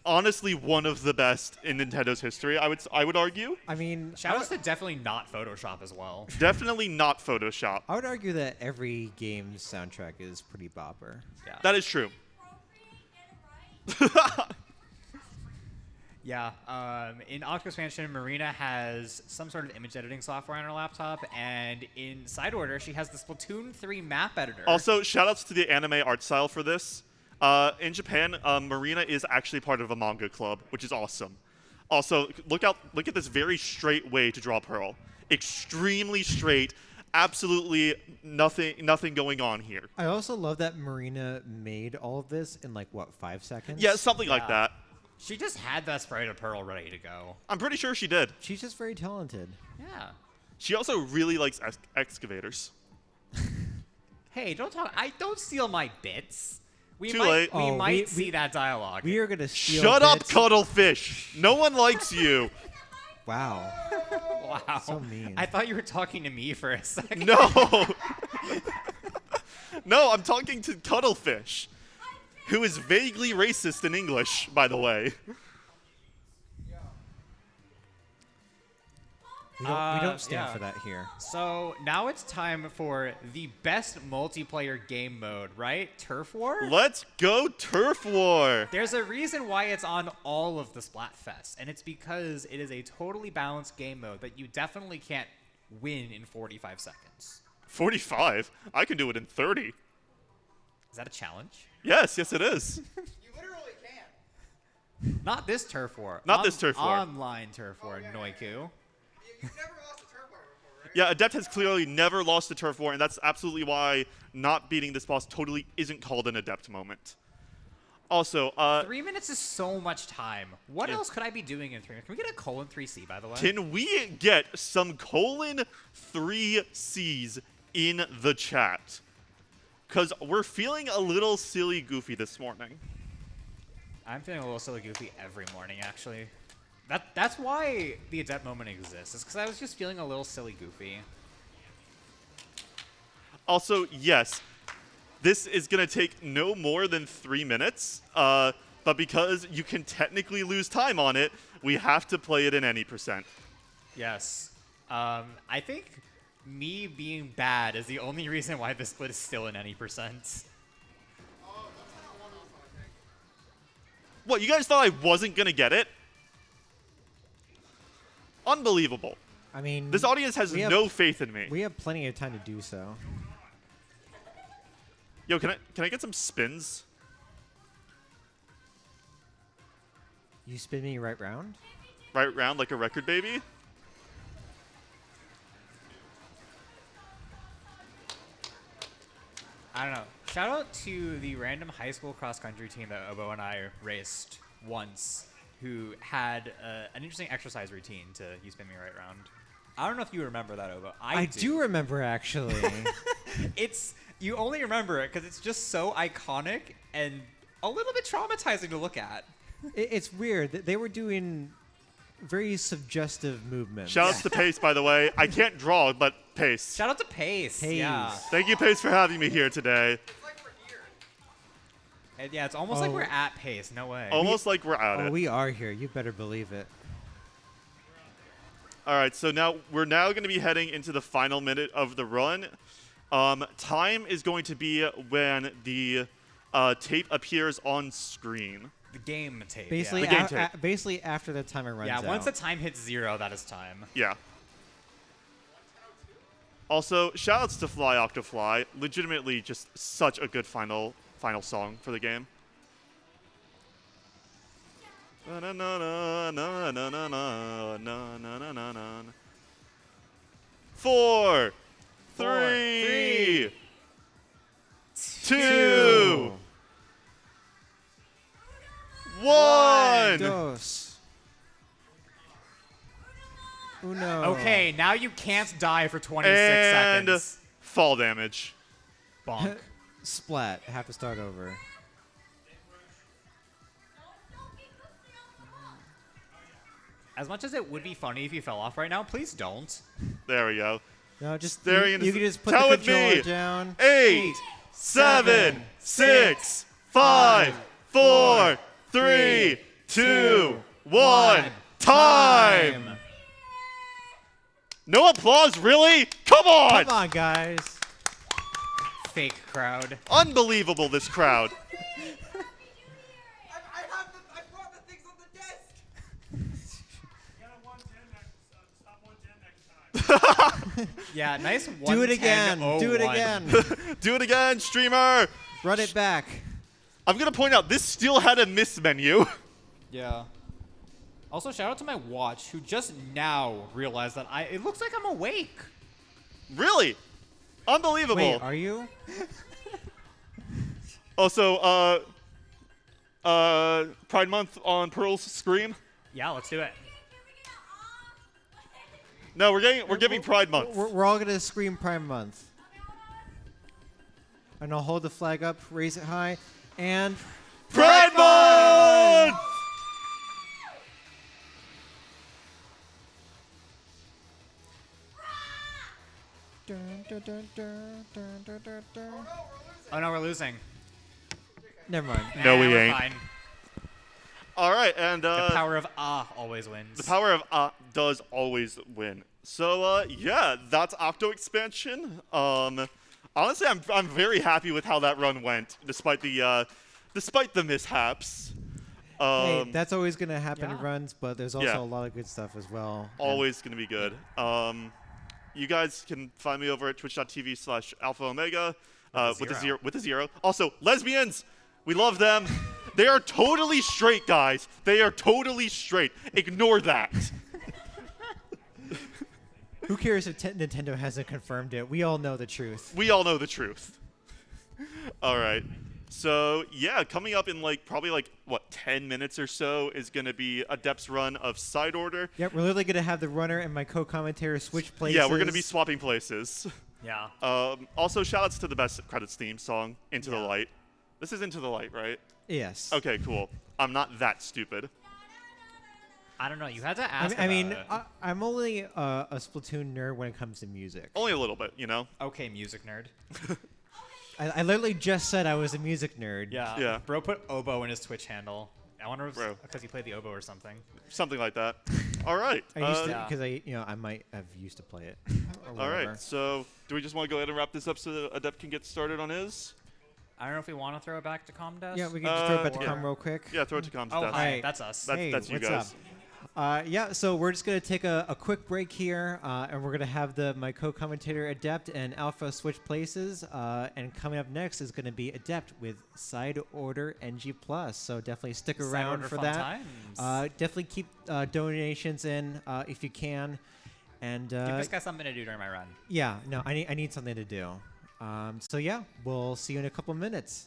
S3: honestly, one of the best in Nintendo's history, I would argue.
S1: I mean,
S2: Shout outs to definitely not Photoshop as well.
S3: Definitely not Photoshop.
S1: I would argue that every game's soundtrack is pretty bopper.
S2: Yeah.
S3: That is true.
S2: Yeah. In Octo expansion, Marina has some sort of image editing software on her laptop, and in Side Order, she has the Splatoon 3 map editor.
S3: Also, shoutouts to the anime art style for this. In Japan, Marina is actually part of a manga club, which is awesome. Also, look at this very straight way to draw Pearl. Extremely straight. Absolutely nothing going on here.
S1: I also love that Marina made all of this in, like, what, 5 seconds?
S3: Yeah, something like that.
S2: She just had that sprite of Pearl ready to go.
S3: I'm pretty sure she did.
S1: She's just very talented.
S2: Yeah.
S3: She also really likes excavators.
S2: Hey, don't steal my bits. We
S3: Too
S2: might,
S3: late.
S2: We
S1: Oh,
S2: might
S1: we-
S2: see that dialogue.
S1: We are going to steal
S3: Shut up,
S1: bits.
S3: Cuddlefish. No one likes you.
S1: Wow.
S2: Wow.
S1: So mean.
S2: I thought you were talking to me for a second.
S3: No. No, I'm talking to Cuddlefish, who is vaguely racist in English, by the way.
S1: We don't stand
S2: yeah.
S1: for that here.
S2: So now it's time for the best multiplayer game mode, right? Turf War?
S3: Let's go Turf War.
S2: There's a reason why it's on all of the Splatfests, and it's because it is a totally balanced game mode that you definitely can't win in 45 seconds.
S3: 45? I can do it in 30.
S2: Is that a challenge?
S3: Yes, it is.
S5: You literally can.
S2: Not this Turf War.
S3: Not this Turf War.
S2: Online Turf War, Noiku.
S3: Yeah, Adept has clearly never lost a turf war, and that's absolutely why not beating this boss totally isn't called an Adept moment. Also,
S2: 3 minutes is so much time. What else could I be doing in 3 minutes? Can we get a colon 3C, by the way?
S3: can we get some colon 3Cs in the chat? Because we're feeling a little silly goofy this morning.
S2: I'm feeling a little silly goofy every morning, actually. That's why the Adept moment exists. It's because I was just feeling a little silly goofy.
S3: Also, yes, this is going to take no more than 3 minutes, but because you can technically lose time on it, we have to play it in any percent.
S2: Yes. I think me being bad is the only reason why this split is still in any percent.
S3: What, you guys thought I wasn't going to get it? Unbelievable.
S1: I mean,
S3: This audience has no faith in me.
S1: We have plenty of time to do so.
S3: Yo, can I get some spins?
S1: You spin me right round?
S3: Right round like a record baby?
S2: I don't know. Shout out to the random high school cross-country team that Obo and I raced once, who had an interesting exercise routine to You Spin Me Right Round. I don't know if you remember that, Obo.
S1: I do remember, actually.
S2: You only remember it because it's just so iconic and a little bit traumatizing to look at.
S1: It's weird. They were doing very suggestive movements.
S3: Shoutouts to Pace, by the way. I can't draw, but Pace.
S2: Shout out to Pace.
S1: Pace.
S2: Yeah.
S3: Thank you, Pace, for having me here today.
S2: And yeah, it's almost like we're at Pace. No way.
S3: Almost like we're at it.
S1: We are here. You better believe it.
S3: All right, so now we're going to be heading into the final minute of the run. Time is going to be when the tape appears on screen.
S2: The game tape.
S1: Basically,
S3: The game tape.
S1: basically after the timer runs out.
S2: Yeah, once the time hits 0, that is time.
S3: Yeah. Also, shoutouts to Fly Octofly. Legitimately, just such a good final song for the game. Na na na na na na na na na na na. 4, 3, 2, 1.
S1: Dos. Uno.
S2: Okay, now you can't die for 26
S3: And
S2: seconds.
S3: fall damage.
S2: Bonk.
S1: Splat. Have to start over.
S2: As much as it would be funny if you fell off right now, please don't.
S3: There we go.
S1: No, just
S3: Staring
S1: you
S3: into
S1: can just put
S3: tell
S1: the
S3: with
S1: controller
S3: me.
S1: down.
S3: 8, 7, 6, 5, 4, 3, 2, 1. Time! No applause, really? Come on!
S1: Come on, guys.
S2: Fake crowd.
S3: Unbelievable, this crowd.
S5: I brought the things on the desk. Stop 110 next time.
S2: Yeah, nice 110.
S1: Do it again. Do it
S2: 01.
S1: again.
S3: Do it again, streamer.
S1: Run it back.
S3: I'm going to point out, this still had a miss menu.
S2: Yeah. Also, shout out to my watch, who just now realized that it looks like I'm awake.
S3: Really? Unbelievable.
S1: Wait, are you?
S3: Also, Pride Month on Pearl's Scream.
S2: Yeah, let's do it.
S3: No, we're giving Pride Month.
S1: We're all gonna scream Prime Month. And I'll hold the flag up, raise it high, and
S3: Pride Month!
S1: Dun, dun, dun, dun, dun, dun, dun, dun.
S2: Oh no, we're losing.
S1: Never mind.
S3: No, we
S2: we're
S3: ain't.
S2: Fine.
S3: All right, and
S2: The power of always wins.
S3: the power of does always win. So yeah, that's Octo expansion. Honestly, I'm very happy with how that run went, despite the mishaps.
S1: Hey, that's always gonna happen in
S2: yeah.
S1: runs, but there's also
S3: Yeah.
S1: a lot of good stuff as well.
S3: Always gonna be good. You guys can find me over at twitch.tv/Alpha0mega with a zero. Also, lesbians, we love them. They are totally straight, guys. They are totally straight. Ignore that.
S1: Who cares if Nintendo hasn't confirmed it? We all know the truth.
S3: We all know the truth. All right. So yeah, coming up in probably 10 minutes or so is going to be Adept's run of Side Order.
S1: Yep, we're literally gonna have the runner and my co-commentator switch places.
S3: Yeah, we're going to be swapping places.
S2: Yeah.
S3: Also, shoutouts to the best credits theme song, Into the Light. This is Into the Light, right?
S1: Yes.
S3: Okay, cool. I'm not that stupid.
S2: I don't know. You had to ask.
S1: I'm only a Splatoon nerd when it comes to music.
S3: Only a little bit, you know?
S2: Okay, music nerd.
S1: I literally just said I was a music nerd.
S2: Yeah.
S3: Yeah.
S2: Bro put oboe in his Twitch handle. I wonder if
S3: Bro.
S2: it's because he played the oboe or something.
S3: Something like that. All right.
S1: I used to
S2: Yeah.
S1: because I might have used to play it. Or
S3: All
S1: whatever.
S3: right. So, do we just want to go ahead and wrap this up so that Adept can get started on his?
S2: I don't know if we want to throw it back to Comdesk.
S1: Yeah, we can just throw it back to
S3: yeah.
S1: Com real quick.
S3: Yeah, throw it to Com's
S2: Oh,
S3: desk.
S2: hi.
S1: Alright.
S2: That's us.
S3: That's you
S1: what's
S3: guys.
S1: up? Yeah, so we're just going to take a quick break here, and we're going to have my co-commentator Adept and Alpha switch places. And coming up next is going to be Adept with Side Order NG+. So definitely stick
S2: Side
S1: around
S2: Order
S1: for
S2: fun
S1: that.
S2: times.
S1: Definitely keep donations in if you can. And
S2: Give this guy something to do during my run.
S1: yeah, no, I need something to do. So yeah, we'll see you in a couple minutes.